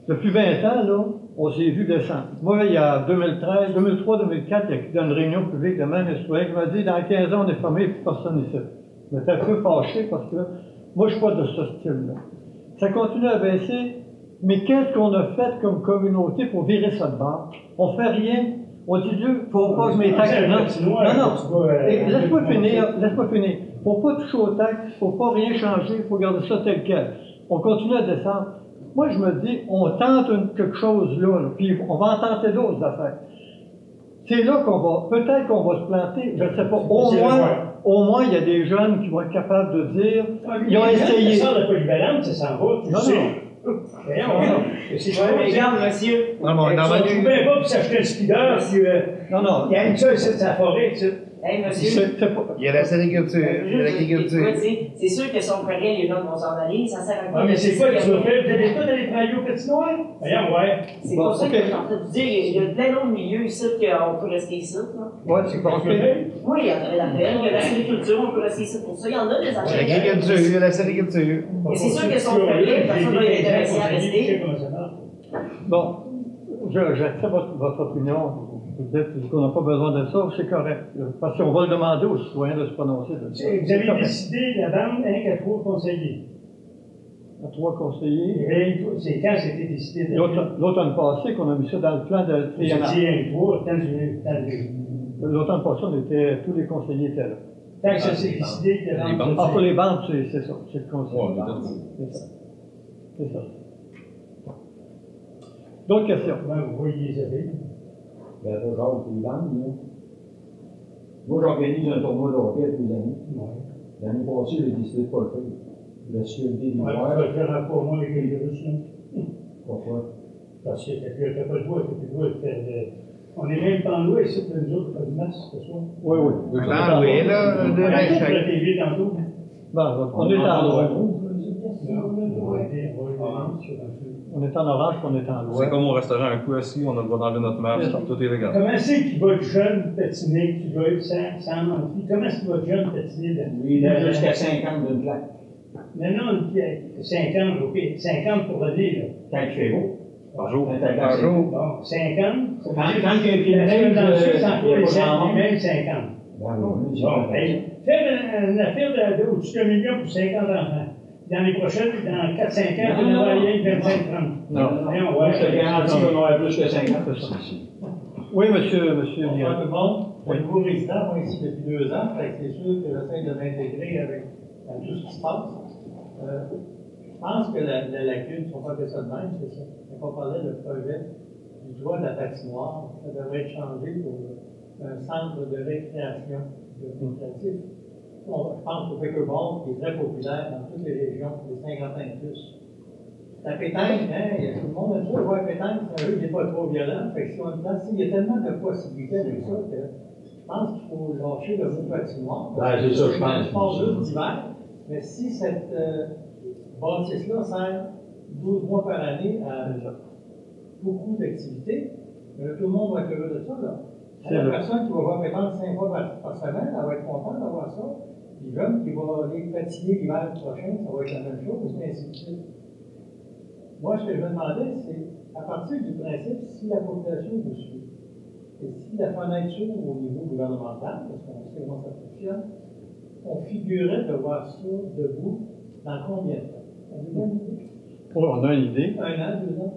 Depuis 20 ans, là, on s'est vu descendre. Moi, il y a 2013, 2003, 2004, il y a eu une réunion publique de même citoyen qui m'a dit, dans 15 ans, on est fermé et plus personne ici. Je m'étais un peu fâché parce que, moi, je ne suis pas de ce style-là. Ça continue à baisser, mais qu'est-ce qu'on a fait comme communauté pour virer ça de bord? On fait rien. On dit, Dieu, faut pas que mes taxes... Non. Laisse-moi finir. Faut pas toucher aux taxes, faut pas rien changer, faut garder ça tel quel. On continue à descendre. Moi, je me dis, on tente quelque chose là, puis on va en tenter d'autres affaires. C'est là qu'on va, peut-être qu'on va se planter, je ne sais pas. Au moins, il y a des jeunes qui vont être capables de dire, ils ont essayé. Ça sort de polyvalente, ça s'en va, tu sais. Regarde, monsieur. Non, mais on ne trouvait pas pour s'acheter un speeder. Il y a une chose, c'est la forêt, ça. Hey, monsieur. Il y a la sériculture. C'est sûr que si on ferait rien, les gens vont s'en aller, ça sert à quoi? Mais c'est quoi que tu vas faire? Vous allez pas aller travailler au patinoire? Voyons, ouais. C'est pour ça que je suis en train de vous dire, il y a plein d'autres milieux ici qu'on peut rester ici. Oui, c'est pas Oui, il y a la pelle, il y a la sériculture, on peut rester ici pour ça. Il y en a des affaires. L'agriculture, il y a la sériculture. Et c'est sûr que si on ferait rien, personne ne va être intéressé à rester. Bon, j'accepte votre opinion. Vous dites qu'on n'a pas besoin de ça, c'est correct. Parce qu'on va le demander aux citoyens de se prononcer. Vous avez décidé la vente à 3 conseillers. À 3 conseillers? C'est quand c'était décidé? L'automne passé, qu'on a mis ça dans le plan de triennal. L'automne passé, tous les conseillers étaient là. Tant que ça s'est décidé que la vente... Pour les banques, c'est ça, c'est le conseil. C'est ça. D'autres questions? Comment vous voyez les avis? Ben, ça, genre, pour les bandes, là. Moi, j'organise un tournoi de hockey avec mes amis. L'année passée, j'ai décidé de ne pas le faire. La sécurité des joueurs. Tu vas le faire pour moi avec les virus, là. Pourquoi? Parce que tu n'as pas le droit, de faire On est même pas en loué ici, pour nous autres, pas de masse, ce soir. Oui. On est en loué, là. On a fait la TV tantôt. On est en loué. On est en orange, on est en loi. C'est comme au restaurant, un coup assis, on a le droit d'enlever notre masque, tout est légal. Comment c'est qu'il va être jeune patiner, tu vas être sans mentir? Comment est-ce qu'il va être jeune patiner? Oui, jusqu'à 50 d'une plaque. Non, 50, ok. 50 pour l'année, là. Quand il fait beau. Par jour. Par jour. Bon, 50. Quand il y a un film dans le sud, c'est encore les mêmes 50. Bon, faire une affaire au-dessus d'1 million pour 50 enfants. Dans les prochaines, dans 4-5 ans, on va aller 25-30. Non, je te garantis qu'on aura plus que 50. Oui, monsieur Bonjour tout le monde. Je suis nouveau résident, moi, ici depuis 2 ans. C'est sûr que j'essaie de m'intégrer avec tout ce qui se passe. Je pense que la lacune, si on peut appeler ça de même, c'est ça. Quand on parlait de projet du droit de la patinoire, ça devrait être changé pour un centre de récréation, de récréatif. Je pense au pickleball, qui est très populaire dans toutes les régions, pour les 50 ans et plus. La pétanque, hein, tout le monde aime ça, jouer à la pétanque, c'est un jeu qui n'est pas trop violent. Fait que si on le place, il y a tellement de possibilités avec ça que je pense qu'il faut lâcher le mot patinoire. C'est ça, je pense. C'est un sport juste d'hiver, mais si cette bâtisse-là sert 12 mois par année à beaucoup d'activités, tout le monde va être heureux de ça. Là. La personne qui va voir pétanque 5 fois par semaine, elle va être contente d'avoir ça. Les jeunes qui vont aller patiner l'hiver prochain, ça va être la même chose, et ainsi de suite. Moi, ce que je me demandais, c'est, à partir du principe, si la population vous suit, et si la fenêtre s'ouvre au niveau gouvernemental, parce qu'on sait comment ça fonctionne, on figurait de voir ça debout dans combien de temps? On a une idée. 1 an, 2 ans?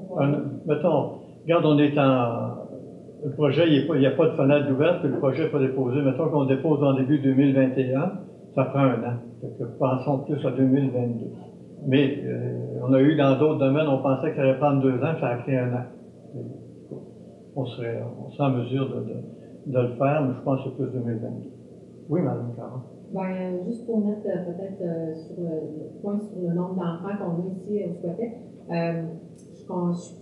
Mettons, regarde, on est en... Le projet, il n'y a pas de fenêtre ouverte, puis le projet n'est pas déposé. Mettons qu'on dépose en début 2021, ça prend 1 an. Donc, pensons plus à 2022. Mais on a eu dans d'autres domaines, on pensait que ça allait prendre 2 ans, ça a pris 1 an. On serait en mesure de le faire, mais je pense que c'est plus 2022. Oui, Mme Caron. Ben, juste pour mettre peut-être sur le point sur le nombre d'enfants qu'on a ici au Squatec, je suis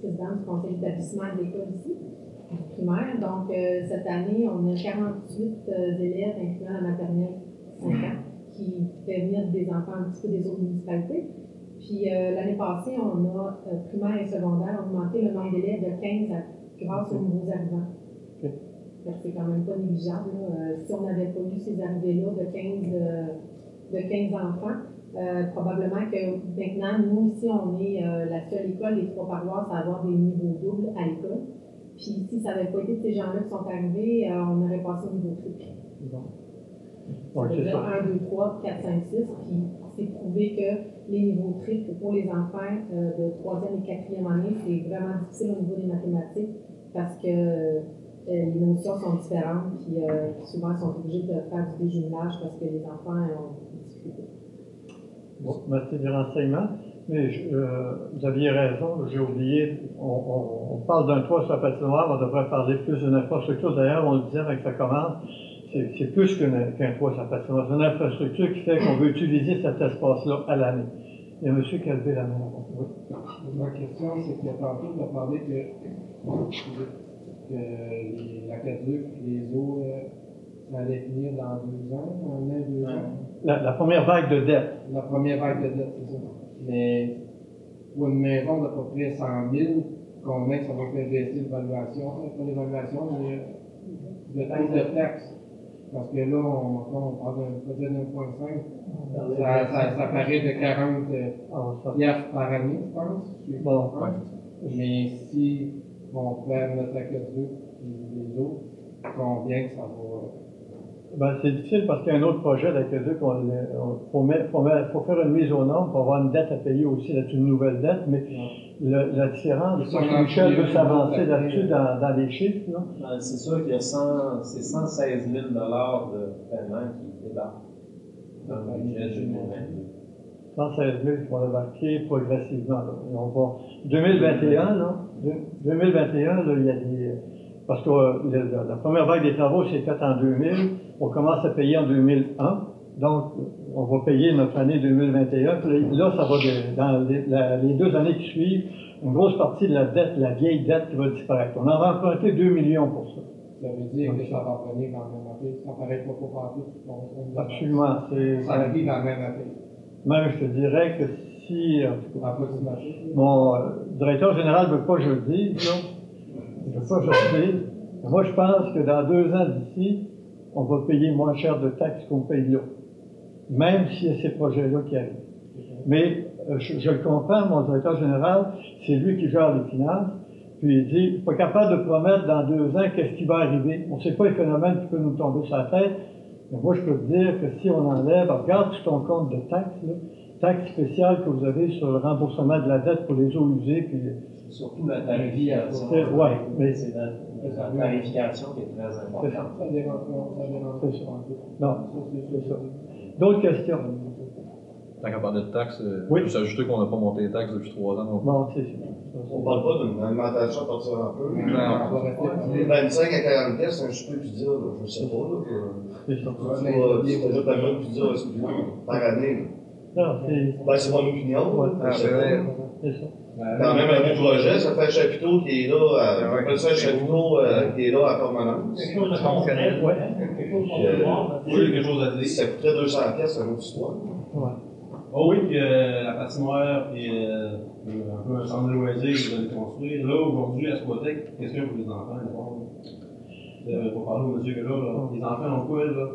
présidente du conseil d'établissement de l'école ici, du primaire. Donc, cette année, on a 48 élèves, incluant la maternelle 5 ans, qui fait venir des enfants un petit peu des autres municipalités. Puis, l'année passée, on a, primaire et secondaire, augmenté le nombre d'élèves de 15 grâce aux nouveaux arrivants. C'est quand même pas négligeable. Si on n'avait pas eu ces arrivées-là de 15 enfants, probablement que maintenant, nous ici, on est la seule école, les 3 paroisses, à avoir des niveaux doubles à l'école. Puis si ça n'avait pas été de ces gens-là qui sont arrivés, on aurait passé au niveau triple. Ça veut dire 1, 2, 3, 4, 5, 6. Puis c'est prouvé que les niveaux triples pour les enfants de 3e et 4e année, c'est vraiment difficile au niveau des mathématiques parce que les notions sont différentes, puis souvent ils sont obligés de faire du déjumelage parce que les enfants ont des difficultés. Bon, merci du renseignement, mais vous aviez raison, j'ai oublié, on parle d'un toit sur la patinoire, on devrait parler plus d'une infrastructure. D'ailleurs, on le disait avec sa commande, c'est plus qu'un toit sur la patinoire, c'est une infrastructure qui fait qu'on veut utiliser cet espace-là à l'année. Il y a M. qui a levé la main. Oui. Ma question, c'est que tantôt, on a parlé que l'aqueduc, les eaux, ça allait finir dans 2 ans, 1 an, 2 ans. La première vague de dette. La première vague de dette, c'est ça. Mais pour une maison d'à peu près 100 000, combien ça va faire baisser l'évaluation, pas l'évaluation, mais le taux de taxe? Parce que là, on parle d'un projet de 9,5, ça paraît de 40 piastres par année, je pense. Bon, mais si on fait notre aqueduc et les autres, combien que ça va? C'est difficile parce qu'il y a un autre projet d'aqueduc, il faut faire une mise aux normes pour avoir une dette à payer aussi, là, une nouvelle dette, mais la différence, Michel veut s'avancer là-dessus dans les chiffres. C'est sûr qu'il y a 116 000 de paiement qui débarquent dans le budget 2022. 116 000 qui vont débarquer progressivement. 2021, il y a des... Parce que la première vague des travaux s'est faite en 2000, on commence à payer en 2001, donc on va payer notre année 2021, puis là, ça va, dans les 2 années qui suivent, une grosse partie de la dette, la vieille dette qui va disparaître. On en va emprunter 2 millions pour ça. Ça veut dire que ça va revenir dans la même année, ça paraît pas pour partout. Absolument. Ça arrive dans la même année. Même, je te dirais que si mon directeur général ne veut pas que je le dise, moi, je pense que dans 2 ans d'ici, on va payer moins cher de taxes qu'on paye là, même s'il y a ces projets-là qui arrivent. Mais je le comprends, mon directeur général, c'est lui qui gère les finances, puis il dit, il n'est pas capable de promettre dans 2 ans qu'est-ce qui va arriver. On ne sait pas les phénomènes qui peuvent nous tomber sur la tête, mais moi, je peux te dire que si on enlève, regarde sur ton compte de taxes, taxes spéciales que vous avez sur le remboursement de la dette pour les eaux usées, puis surtout la tarification. Oui, mais c'est la tarification qui est très importante. C'est ça. Non, c'est ça. D'autres questions? Tant qu'à parler de taxes, Oui. juste ajouter qu'on n'a pas monté les taxes depuis 3 ans. Donc. Bon, c'est sûr. On parle pas d'une alimentation à partir un peu. Non. 25 à 40 pièces, c'est un super pizza, là, je sais pas. Là, c'est ça. Tu t'ajoutes la même pizza par année. Non, c'est mon opinion. Ouais. C'est vrai. C'est ça. Quand même, un projet, ça fait un chapiteau qui est là, on appelle ça un chapiteau qui est là en permanence. Quelque chose de concret, ouais. Quelque chose de voir. Quelque chose à dire. Ça coûterait 200 pièces, c'est une autre histoire. Ouais. Oh oui, puis la patinoire, puis un peu un centre de loisirs que vous allez construire. Là, aujourd'hui, à Squatec, qu'est-ce que pour les enfants, d'abord? Pour parler au monsieur que là, les enfants ont quoi, là?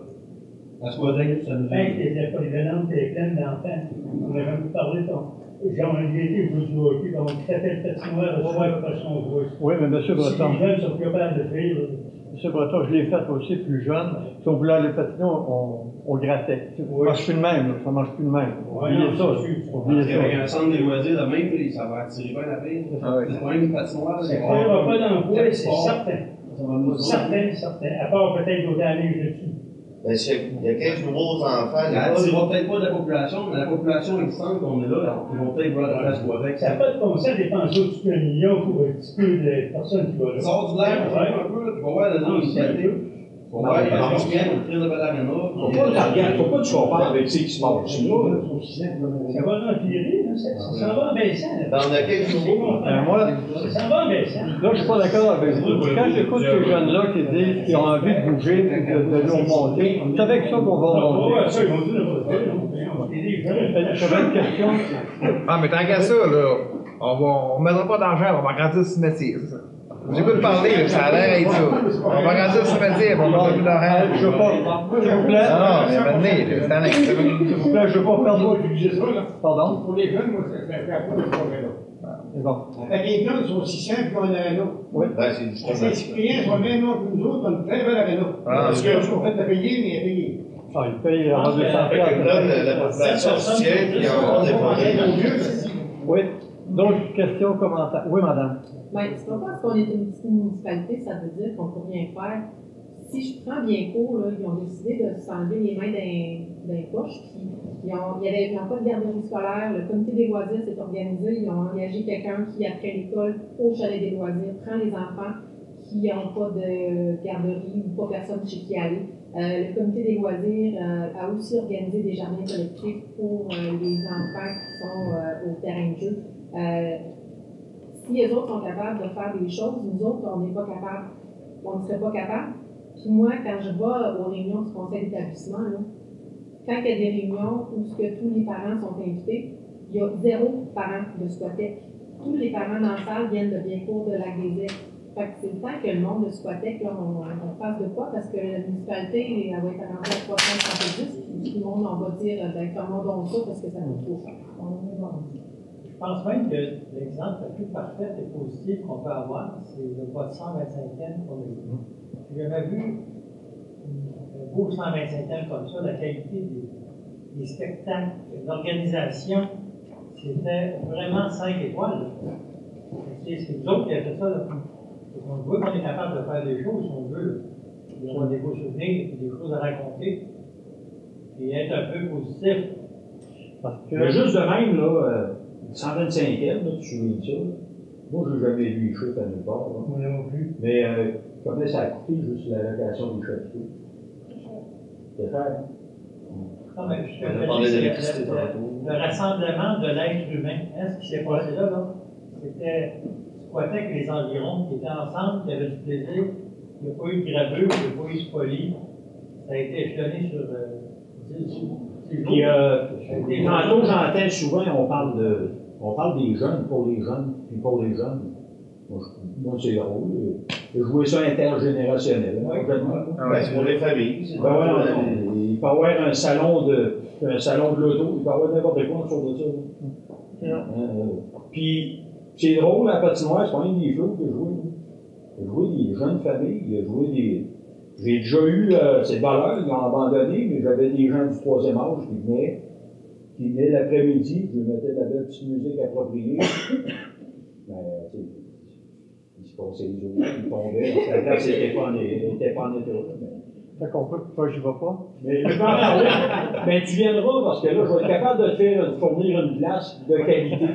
À Squatec, ça nous dit. Les vénantes étaient pleines d'enfants. On avait même parlé de Jean-Olivier était joué du hockey, donc il s'appelle patinoire, le soir, après son joueur. Oui, mais M. Breton. Si les jeunes sont capables de faire. M. Breton, je l'ai fait aussi plus jeune. Si on voulait aller patiner, on grattait. Ça ne marche plus de même, là. Ça ne marche plus de même. Oubliez ça. Oubliez ça. Avec un centre des loisirs de même, ça va attirer bien la paix. C'est pas une patinoire. Ça ne créera pas d'emploi, c'est certain. Certain. À part peut-être d'autres années dessus. Ben, il y a quelques nouveaux enfants. Ça n'attirera peut-être pas de la population, mais la population existante qu'on est là, ils vont peut-être vouloir la Squatec. Ça n'a pas de concept de dépenser au-dessus d'un million pour un petit peu de personnes qui vont là. Sors du lac, un peu, tu vas voir la zone initiative. Tu vas voir les gens qui viennent, le prix de Balamena. Faut pas que tu compares avec ceux qui se mangent. Ça va empirer, ça va en baissant. Dans quelques nouveaux. Moi, ça va en baissant. Là, je suis pas d'accord avec vous. Quand j'écoute ces jeunes-là qui disent qu'ils ont envie de bouger, de nous remonter, c'est avec ça qu'on va remonter. Oui, ça, ils vont dire J'avais une question. Ah, mais tant qu'à ça, là, on ne mettra pas d'argent, on va agrandir le cimetière, c'est ça. J'écoute parler, là, ça a l'air d'être ça. On va agrandir le cimetière, on va mettre plus d'argent. Je veux pas, s'il vous plaît. Non, mais maintenant, c'est un s'il vous plaît, je veux pas perdre. Pardon? Pour les jeunes, moi, ça fait pas de problème. C'est bon. Les jeunes sont aussi simples qu'on a un autre. Oui. C'est justement. Les Cypriens sont même non que nous autres, on a une très belle arena. Parce qu'on fait de payer, mais à payer. Ah, ils payent en 200 la population soutient, puis on des projets. Oui. D'autres questions, commentaires? Oui, madame. Bien, c'est pas parce qu'on est une petite municipalité, ça veut dire qu'on ne peut rien faire. Si je prends bien court, là, ils ont décidé de s'enlever les mains dans les poches, puis ils n'ont pas de garderie scolaire, le comité des loisirs s'est organisé, ils ont engagé quelqu'un qui, après l'école, au chalet des loisirs, prend les enfants qui n'ont pas de garderie ou pas personne chez qui aller. Le comité des loisirs a aussi organisé des jardins collectifs pour les enfants qui sont au terrain de jeu. Si les autres sont capables de faire des choses, nous autres, on n'est pas capables. On ne serait pas capables. Puis moi, quand je vais aux réunions du conseil d'établissement, là, quand il y a des réunions où tous les parents sont invités, il y a 0 parent de Squatec. Tous les parents dans la salle viennent de Biencourt, de Lac-des-Aigles. Fait que c'est le temps que le monde de Squatec, là, on fasse de quoi, parce que la municipalité, elle va être arrangée à 370, puis tout le monde, on va dire, comment donc ça, parce que ça coûte trop cher. Je pense même que l'exemple le plus parfait et positif qu'on peut avoir, c'est le vote 125e qu'on a eu. J'avais vu un beau 125e comme ça, la qualité des spectacles, l'organisation, c'était vraiment 5 étoiles. C'est nous autres qui avons fait ça. Là. On voit qu'on est capable de faire des choses si on veut. On a des beaux souvenirs, des choses à raconter, et être un peu positif. Parce que juste de même, là, 125e, là, tu soulignes ça. Moi, je n'ai jamais vu les chiffres à nulle part. Moi non plus. Mais combien ça a coûté juste la location des chapiteaux? C'est cher, hein? Non, mais je te le rassemblement de l'être humain. Hein, ce qui s'est passé là, c'était Squatec et les environs qui étaient ensemble, qui avaient du plaisir. Il n'y a pas eu de gravure, il n'y a pas eu de folie. Ça a été échelonné sur 10 jours. Puis, tantôt, j'entends souvent, on parle des jeunes, pour les jeunes, puis pour les jeunes. Moi c'est drôle. Je jouais ça intergénérationnel. Oui. C'est pour les familles. Il peut y avoir un salon de l'auto, il peut y avoir n'importe quoi autour de ça. Puis, c'est drôle, la patinoire, c'est pas même des flots que je jouais. J'ai joué des jeunes familles, j'ai déjà eu ces valeurs, ils ont abandonné, mais j'avais des gens du 3e âge qui venaient l'après-midi, je mettais de la belle petite musique appropriée. Ils se passaient les autres, ils tombaient, la place n'était pas en état. T'as compris pourquoi je ne vais pas? Mais je vais en parler. Mais tu viendras parce que là, je vais être capable de te faire fournir une place de qualité.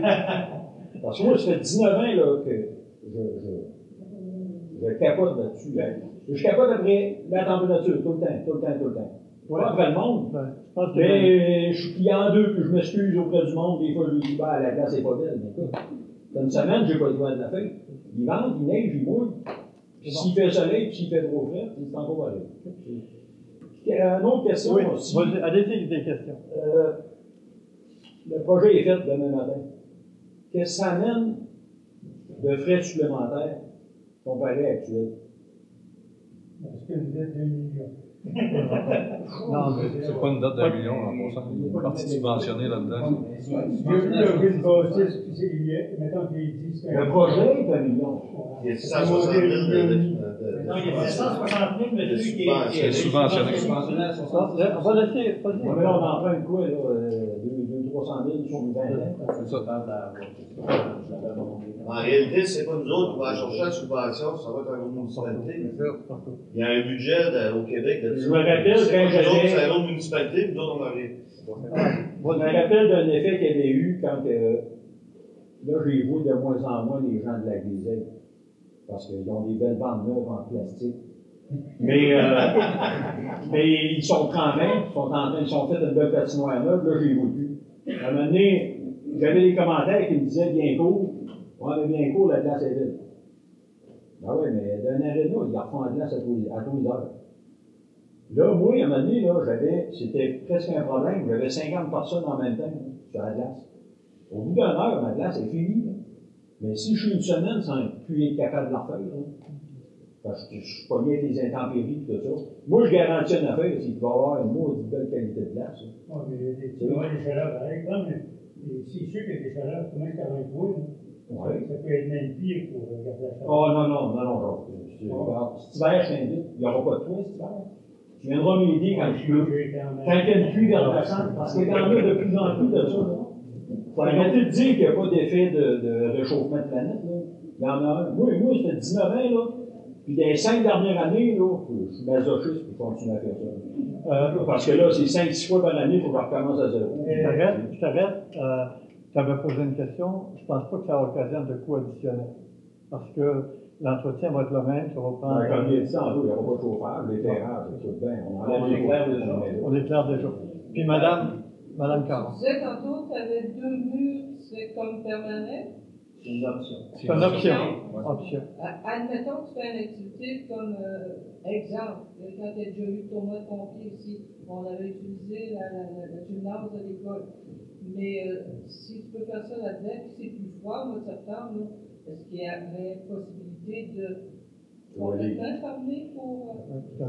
Parce que moi, ça fait 19 ans là, que je capote là-dessus. Je capote après la température, tout le temps. Ouais. Pas après le monde. Ben, je pense que Mais je suis client d'eux, puis je m'excuse auprès du monde. Des fois, je lui dis, bah, la glace n'est pas belle. Mais écoute, dans une semaine, j'ai pas le droit de la faire. Ils vendent, ils neigent, ils mouillent. Puis s'il fait soleil, puis s'il fait trop frais, c'est encore pareil. Une autre question oui, aussi. Allez-y, des questions. Le projet est fait demain matin. Qu'est-ce que ça amène de frais supplémentaires comparé à actuel? Est-ce que vous êtes 2 millions? Non, c'est pas une dette d'1 million en passant. Il y a une partie subventionnée là-dedans. Il y a eu le risque bâtisse, puis mettons qu'il dit c'est le projet est 1 million. Il y a 660 000 de non, il y a 660 000, mais celui qui est subventionné. On va laisser. Mais là, on emprunte quoi, là? 200 000 sur une 20 ans. C'est ça. En réalité, c'est pas nous autres qui allons chercher la subvention, ça va être une municipalité. Il y a un budget au Québec de je me rappelle quand j'avais. C'est une autre municipalité, puis nous autres, on a rien. Je me rappelle d'un effet qu'il y avait eu quand. Là, j'ai vu de moins en moins les gens de la Griselle. Parce qu'ils ont des belles bandes neuves en plastique. Mais ils sont en train, ils sont fait une belle patinoire neuve, là, j'ai vu. À un moment donné, j'avais des commentaires qui me disaient bientôt, ouais, mais bientôt, la glace est vide. Ben oui, mais d'un aréna, ils refont la glace à tous les heures. Là, moi, à un moment donné, c'était presque un problème. J'avais 50 personnes en même temps sur la glace. Au bout d'une heure, ma glace est finie. Là. Mais si je suis une semaine sans plus être capable de la refaire, parce que je suis pas bien des intempéries et tout ça, moi, je garantis une affaire, c'est qu'il va y avoir une maudite belle qualité de glace. Oui, mais tu vois des chaleurs pareil, mais c'est sûr qu'il y a des chaleurs, comment est-ce qu'il y a un point, ça peut être même pire pour garder la chaleur. Oh non. Cet hiver, je t'invite, il n'y aura pas de toit cet hiver. Tu viendras m'aider quand je peux. Quand il y a une pluie verglaçante, parce qu'il y en a de plus en plus de ça. Faut arrêter de dire qu'il n'y a pas d'effet de réchauffement de planète. Là. Il y en a un. Moi, ça fait 19 ans, là. Puis dans les 5 dernières années, là, je suis masochiste pour continuer à faire ça. Parce que là, c'est 5-6 fois par année, il faut que je recommence à zéro. Je t'arrête. Tu avais posé une question. Je ne pense pas que ça occasionne de coûts additionnels. Parce que l'entretien va être le même. Tu reprends. Comme il a dit tantôt, il n'y aura pas de chauffage, l'éclairage, c'est bien. On éclaire déjà. On éclaire déjà. Puis Madame Caron. Tu disais tantôt que tu avais 2 murs, c'est comme permanent. C'est une option. C'est une option. Admettons que tu fais une activité comme exemple, quand tu as déjà eu le tournoi de pompiers ici, on avait utilisé la gymnase de l'école. Mais si tu peux faire ça là-dedans, puis c'est plus froid au mois de septembre, est-ce qu'il y aurait possibilité de complètement fermer pour.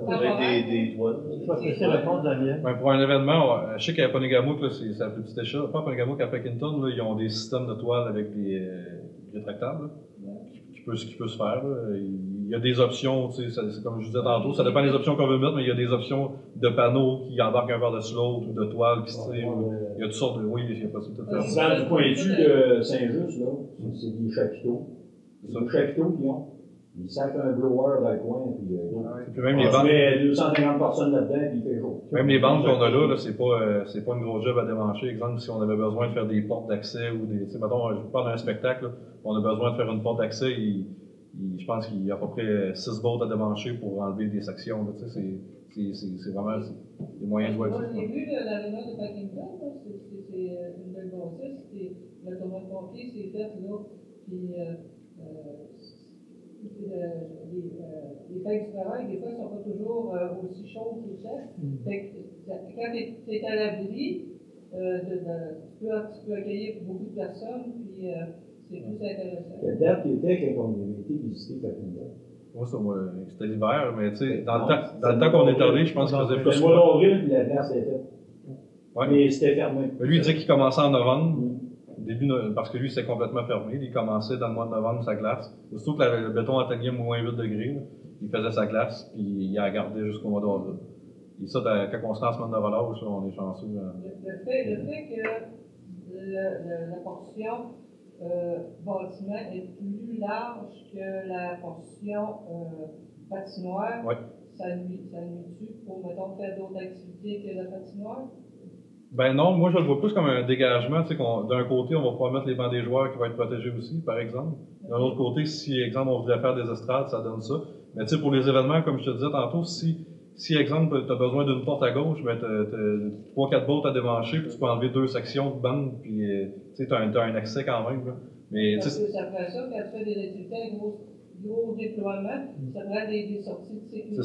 Avec des toits. C'est la réponse d'Aliette. Pour un événement, je sais qu'à Ponégamouk, c'est à petite échelle. Pas à Ponégamouk, à Peckinton, ils ont des systèmes de toiles avec des rétractables qui peut se faire. Là. Il y a des options, comme je vous disais tantôt, ça dépend des options qu'on veut mettre, mais il y a des options de panneaux qui embarquent un par-dessus l'autre ou de toiles qui se tirent. Il y a toutes sortes de. Oui, il y a possibilité de faire ça. Dans du pointu de Saint-Just, là, c'est des chapiteaux. C'est des chapiteaux qui ont. Ils sacrent un blower dans le coin, puis même les on met 250 personnes là-dedans, puis il fait chaud. Même les bandes qu'on a là, c'est pas une grosse job à démancher. Exemple, si on avait besoin de faire des portes d'accès ou des. Mettons, je parle d'un spectacle, là, on a besoin de faire une porte d'accès, je pense qu'il y a à peu près 6 bolts à démancher pour enlever des sections. Là, c'est vraiment des moyens de jouer avec ça. J'ai vu l'aréna de Packingham, c'est une belle bâtisse, le tournoi de pompiers, c'est fait là, puis les fêtes du travail, des fois, ne sont pas toujours aussi chaudes que ça. Quand tu es à l'abri, tu peux accueillir beaucoup de personnes, puis c'est plus intéressant. La date qui était quand on avait été visiter Packingham. Moi, c'était l'hiver, mais tu sais, dans le temps qu'on est allé, je pense qu'il faisait plus. C'était le mois d'avril, puis la place était faite. Ouais. Mais c'était fermé. Lui, il disait qu'il commençait en novembre. Parce que lui, c'était complètement fermé. Il commençait dans le mois de novembre sa glace. Aussitôt que le béton atteignait moins 8 degrés, là, il faisait sa glace, puis il la gardait jusqu'au mois d'avril. Et ça, quand on se rend en semaine de relâche, on est chanceux. Le fait que la portion bâtiment est plus large que la portion patinoire, ça nuit-tu pour, mettons, faire d'autres activités que la patinoire? Ben non, moi je le vois plus comme un dégagement. Tu sais, d'un côté, on va pouvoir mettre les bancs des joueurs qui vont être protégés aussi, par exemple. D'un autre côté, si, exemple, on voudrait faire des estrades, ça donne ça. Mais tu sais, pour les événements, comme je te disais tantôt, si exemple, tu as besoin d'une porte à gauche, ben t'as 3-4 bolts à démancher, puis tu peux enlever 2 sections de bande, puis tu sais, t'as un accès quand même. Là. Mais, parce que ça ferait ça, quand tu fais des activités, gros déploiement, ça ferait des sorties de sécurité.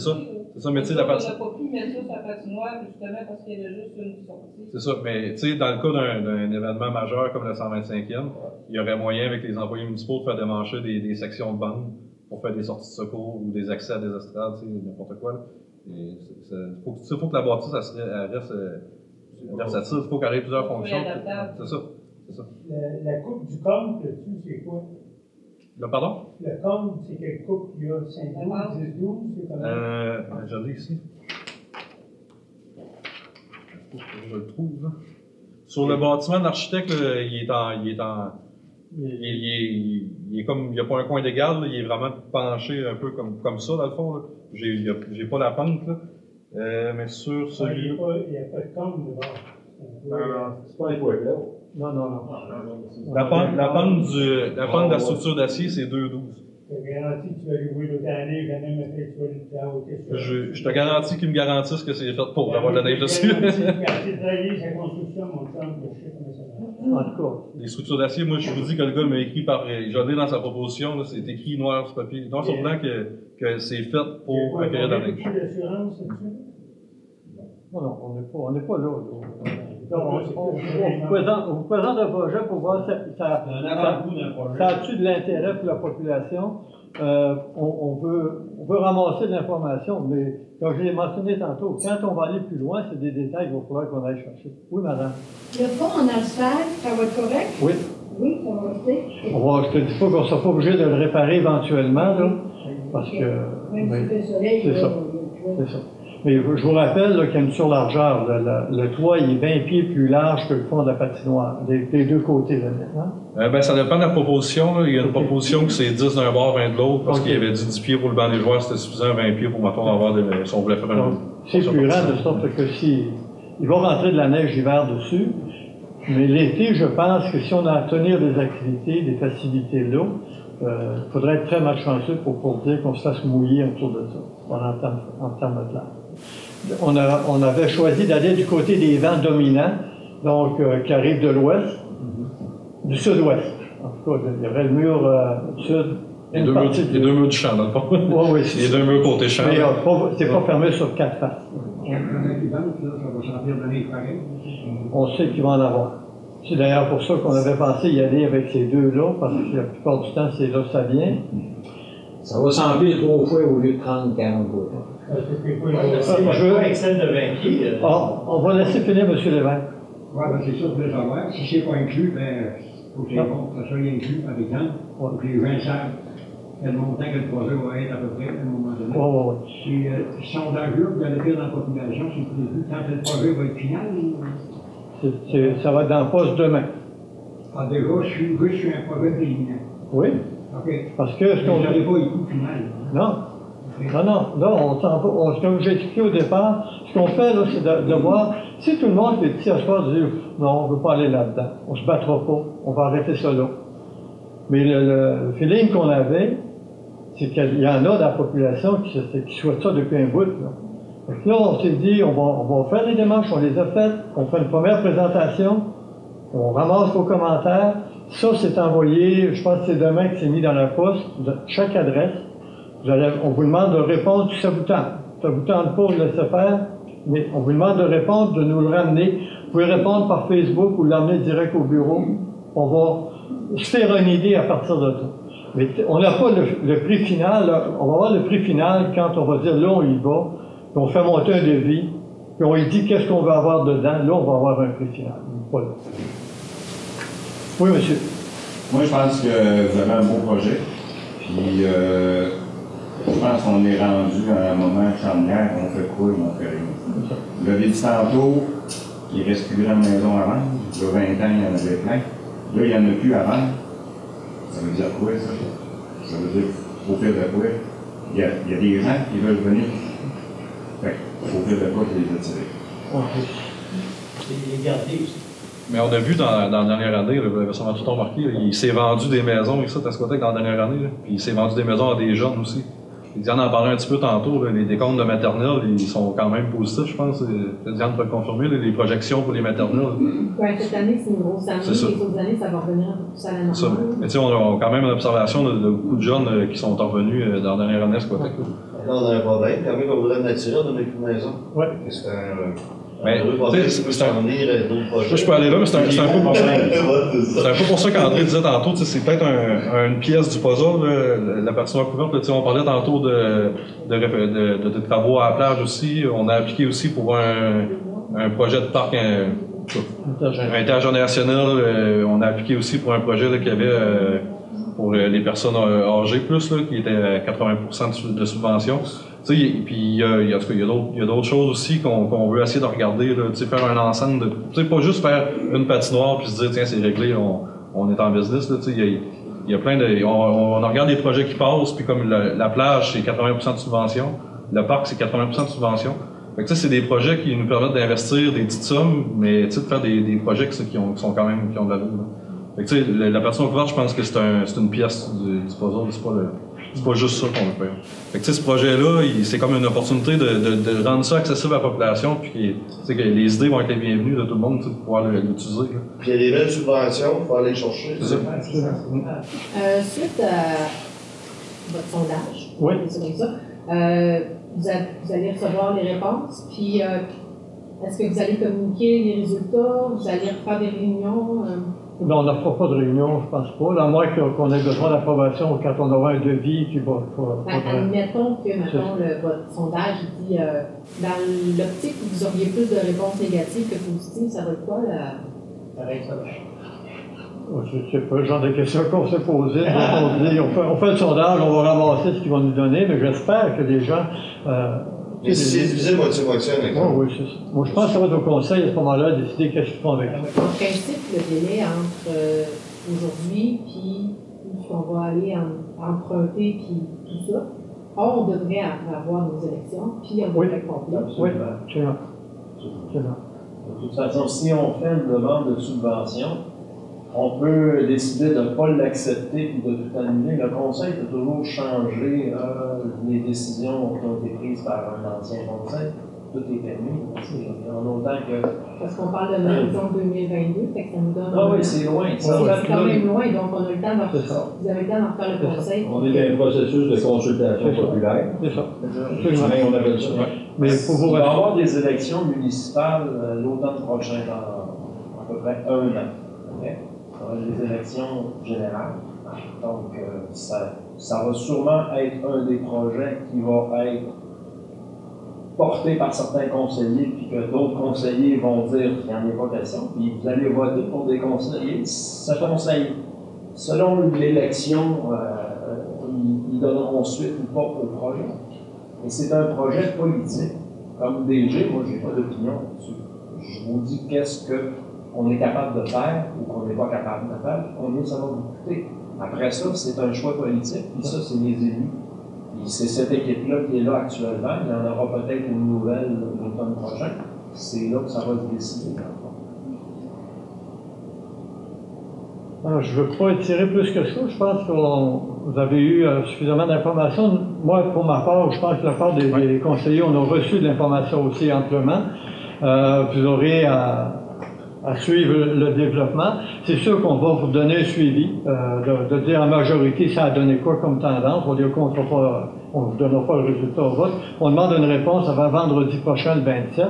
C'est ça, mais tu sais, la patinoire. On n'a pas pu mettre ça sur la patinoire, justement, parce qu'il y avait juste une sortie. C'est ça, mais tu sais, dans le cas d'un événement majeur comme le 125e, il y aurait moyen avec les employés municipaux de faire démancher des sections de bande pour faire des sorties de secours ou des accès à des estrades, tu sais, n'importe quoi. Là. Il faut que la bâtisse reste versatile, il faut qu'elle ait plusieurs fonctions. C'est ça. La coupe du com, c'est quoi? Le pardon? Le com, c'est quelle coupe il y a? 5-12, 10-12, c'est comment? Je l'ai ici. Je le trouve. Sur le bâtiment de l'architecte, il est comme, il n'y a pas un coin d'égal, il est vraiment penché un peu comme ça, dans le fond. J'ai pas la pente, là. Mais sur celui-là. Il n'y a pas de com de bord. Non, c'est pas un toit là. Non. La pente de la structure d'acier, c'est 2,12. Je te garantis que tu vas jouer l'autre année, quand même, tu vas le faire au test. Je te garantis qu'ils me garantissent que c'est fait pour avoir de la neige dessus. Quand tu travailles sa construction, mon champ, je sais comment ça va. En tout cas. Les structures d'acier, moi, je vous dis que le gars m'a écrit par. J'en ai dans sa proposition, c'est écrit noir sur papier, noir sur blanc que c'est fait pour accueillir de la neige. D'assurance là-dessus? Non, on n'est pas là. On vous présente un projet pour voir si ça a-tu de l'intérêt pour la population. On veut ramasser de l'information, mais comme je l'ai mentionné tantôt, quand on va aller plus loin, c'est des détails qu'il va falloir qu'on aille chercher. Oui, madame. Le fond en asphalte, ça va être correct? Oui. Oui, ça va rester. Je te dis pas qu'on ne sera pas obligé de le réparer éventuellement, là, parce que... c'est ça. C'est ça. Mais je vous rappelle qu'il y a une surlargeur. Le toit il est 20 pieds plus large que le fond de la patinoire, des deux côtés. Là, ça dépend de la proposition. Là. Il y a une proposition que c'est 10 d'un bord, 20 de l'autre, parce qu'il y avait dit 10 pieds pour le banc des joueurs, c'était suffisant, 20 pieds pour mettons avoir si on voulait faire un... C'est plus grand de sorte que il va rentrer de la neige d'hiver dessus, mais l'été, je pense que si on a à tenir des activités, des facilités de l'eau, il faudrait être très malchanceux pour dire qu'on se fasse mouiller autour de ça, en termes de l'air. On avait choisi d'aller du côté des vents dominants, donc qui arrivent de l'ouest, du sud-ouest. En tout cas, il y aurait le mur sud. Les deux murs du champ, dans le fond. Oui, les deux murs côté champ. Mais c'est pas fermé sur 4 faces. On sait qu'il va en avoir. C'est d'ailleurs pour ça qu'on avait pensé y aller avec ces deux-là, parce que la plupart du temps, c'est là que ça vient. Ça va s'emplir 3 fois au lieu de 30-40 fois. Excel de 20 pieds. On va laisser finir M. Lévesque. Oui, c'est ça que je voulais savoir. Si c'est pas inclus, il faut que les comptes soient inclus, par exemple. Il faut que les gens savent quel montant que le projet va être à peu près à un moment donné. Puis, sondage-là, vous allez faire dans la population, c'est prévu quand le projet va être final? Ça va être dans le poste demain. Ah, déjà, je suis un projet préliminaire. Oui. OK. Parce que vous n'avez pas les coûts final. Non. Non, comme j'ai expliqué au départ, ce qu'on fait, là, c'est de voir, si tout le monde est petit à ce soir, dit non, on ne veut pas aller là-dedans, on ne se battra pas, on va arrêter ça là. Mais le feeling qu'on avait, c'est qu'il y en a dans la population qui souhaitent ça depuis un bout. Là, on s'est dit, on va faire les démarches, on les a faites, on fait une première présentation, on ramasse vos commentaires. Ça, c'est envoyé, je pense que c'est demain que c'est mis dans la poste, de chaque adresse. On vous demande de répondre si ça vous tente. Ça vous tente pas, de laisser faire, mais on vous demande de répondre, de nous le ramener. Vous pouvez répondre par Facebook ou l'emmener direct au bureau. On va se faire une idée à partir de ça. Mais on n'a pas le prix final. Là. On va avoir le prix final quand on va dire là, on y va, puis on fait monter un devis, puis on lui dit qu'est-ce qu'on va avoir dedans. Là, on va avoir un prix final. Pas là. Oui, monsieur. Moi, je pense que vous avez un beau projet. Puis, je pense qu'on est rendu à un moment charnière, on fait quoi, on fait rien. Vous l'avez dit tantôt, il ne reste plus grand maison à vendre. Il y a 20 ans, il y en avait plein. Là, il n'y en a plus à vendre. Ça veut dire quoi, ça? Ça veut dire qu'il faut faire de quoi? Il y a des gens qui veulent venir il faut que le pas les attirer. Les garder aussi. Mais on a vu dans la dernière année, vous l'avez sûrement tout remarqué, il s'est vendu des maisons et ça, à Squatec dans la dernière année. Là. Puis il s'est vendu des maisons à des jeunes aussi. Diane en parlait un petit peu tantôt, là, les décomptes de maternelle, ils sont quand même positifs, je pense. Diane peut le confirmer, là, les projections pour les maternelles. Oui, cette année, c'est une grosse année. Les autres années, ça va revenir un peu plus à la normale. Ça. Mais tu sais, on a quand même une observation de beaucoup de jeunes qui sont revenus dans la dernière année à Squatec. Là, on a un problème. Quand même, on voudrait le naturel, on n'a plus de maison. Oui. C'est Mais, c'est un d'autres projets. Je peux aller là, mais c'est un peu pour ça. C'est un peu pour ça qu'André disait tantôt, c'est peut-être une pièce du puzzle, la patinoire couverte. On parlait tantôt de travaux à la plage aussi. On a appliqué aussi pour un projet de parc intergénérationnel. On a appliqué aussi pour un projet qu'il y avait pour les personnes âgées plus, là, qui était à 80% de subvention. Puis il y a d'autres choses aussi qu'on veut essayer de regarder, là, faire un ensemble de. Pas juste faire une patinoire puis se dire tiens, c'est réglé, on est en business. Il y a plein de. On regarde des projets qui passent, puis comme la plage, c'est 80% de subvention, le parc, c'est 80% de subvention. Fait que c'est des projets qui nous permettent d'investir des petites sommes, mais de faire des projets qui sont quand même qui ont de la valeur. Fait que la patinoire couverte, je pense que c'est une pièce du puzzle, c'est pas juste ça qu'on veut faire. Fait que ce projet-là, c'est comme une opportunité de rendre ça accessible à la population, puis que les idées vont être les bienvenues de tout le monde pour pouvoir l'utiliser. Puis il y a des belles subventions, il faut aller chercher. Suite à votre sondage, c'est comme ça, vous allez recevoir les réponses, puis est-ce que vous allez communiquer les résultats, vous allez faire des réunions? Non, on ne fera pas de réunion, je pense pas. À moins qu'on ait besoin d'approbation quand on aura un devis qui va. Admettons que votre sondage dit dans l'optique où vous auriez plus de réponses négatives que positives, ça va être quoi Je ne sais pas, le genre de questions qu'on s'est posées. On fait le sondage, on va ramasser ce qu'ils vont nous donner, mais j'espère que les gens. Mais si c'est divisé moitié-moitié, oui, c'est ça. Moi, je pense que ça va être au conseil à ce moment-là de décider qu'est-ce qu'ils font avec ça. En principe, le délai entre aujourd'hui puis où on va aller emprunter puis tout ça, on devrait avoir nos élections, puis on devrait compter. Oui, c'est là. De toute façon, si on fait une demande de subvention, on peut décider de ne pas l'accepter et de tout annuler. Le conseil peut toujours changer les décisions qui ont été prises par un ancien conseil. Tout est permis. En autant que. Parce qu'on parle de l'horizon 2022, fait que ça nous donne. Ah oui, c'est loin. C'est quand même loin, donc on a le temps vous avez le temps d'en faire le conseil. On est dans un processus de consultation populaire. C'est ça. On appelle ça. Mais il va y avoir des élections municipales l'automne prochain, dans à peu près 1 an. Okay? Les élections générales. Donc, ça va sûrement être un des projets qui va être porté par certains conseillers, puis que d'autres conseillers vont dire qu'il n'y en a pas question, puis vous allez voter pour des conseillers. Ce conseil, selon l'élection, ils donneront suite ou pas au projet. Et c'est un projet politique. Comme DG, moi, je n'ai pas d'opinion là-dessus. Je vous dis qu'est-ce qu'on est capable de faire ou qu'on n'est pas capable de faire, combien ça va vous coûter. Après ça, c'est un choix politique, puis ça, c'est les élus. Puis c'est cette équipe-là qui est là actuellement. Il y en aura peut-être une nouvelle l'automne prochain. C'est là que ça va se décider. Alors, je ne veux pas étirer plus que ça. Je pense que vous avez eu suffisamment d'informations. Moi, pour ma part, je pense que la part des conseillers, on a reçu de l'information aussi amplement. Vous aurez à suivre le développement. C'est sûr qu'on va vous donner un suivi, de dire en majorité ça a donné quoi comme tendance. On va dire qu'on ne vous donnera pas le résultat au vote. On demande une réponse avant vendredi prochain, le 27.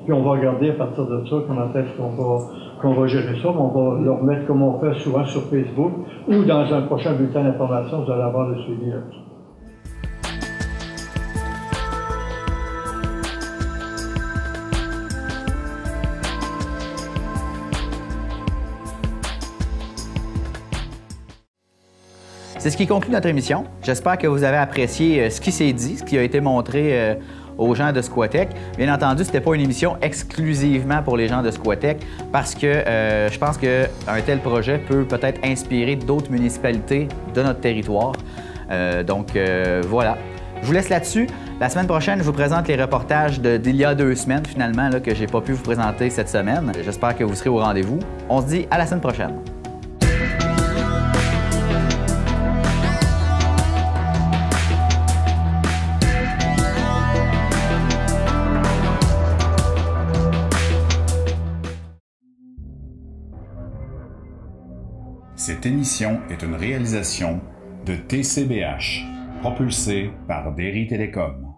Puis on va regarder à partir de ça comment est-ce qu'on va gérer ça. On va le remettre comme on fait souvent sur Facebook ou dans un prochain bulletin d'information, vous allez avoir le suivi là-dessus. C'est ce qui conclut notre émission. J'espère que vous avez apprécié ce qui s'est dit, ce qui a été montré aux gens de Squatec. Bien entendu, ce n'était pas une émission exclusivement pour les gens de Squatec parce que je pense qu'un tel projet peut peut-être inspirer d'autres municipalités de notre territoire. Donc voilà. Je vous laisse là-dessus. La semaine prochaine, je vous présente les reportages d'il y a 2 semaines, finalement, là, que j'ai pas pu vous présenter cette semaine. J'espère que vous serez au rendez-vous. On se dit à la semaine prochaine. Cette émission est une réalisation de TCBH, propulsée par Derry Télécom.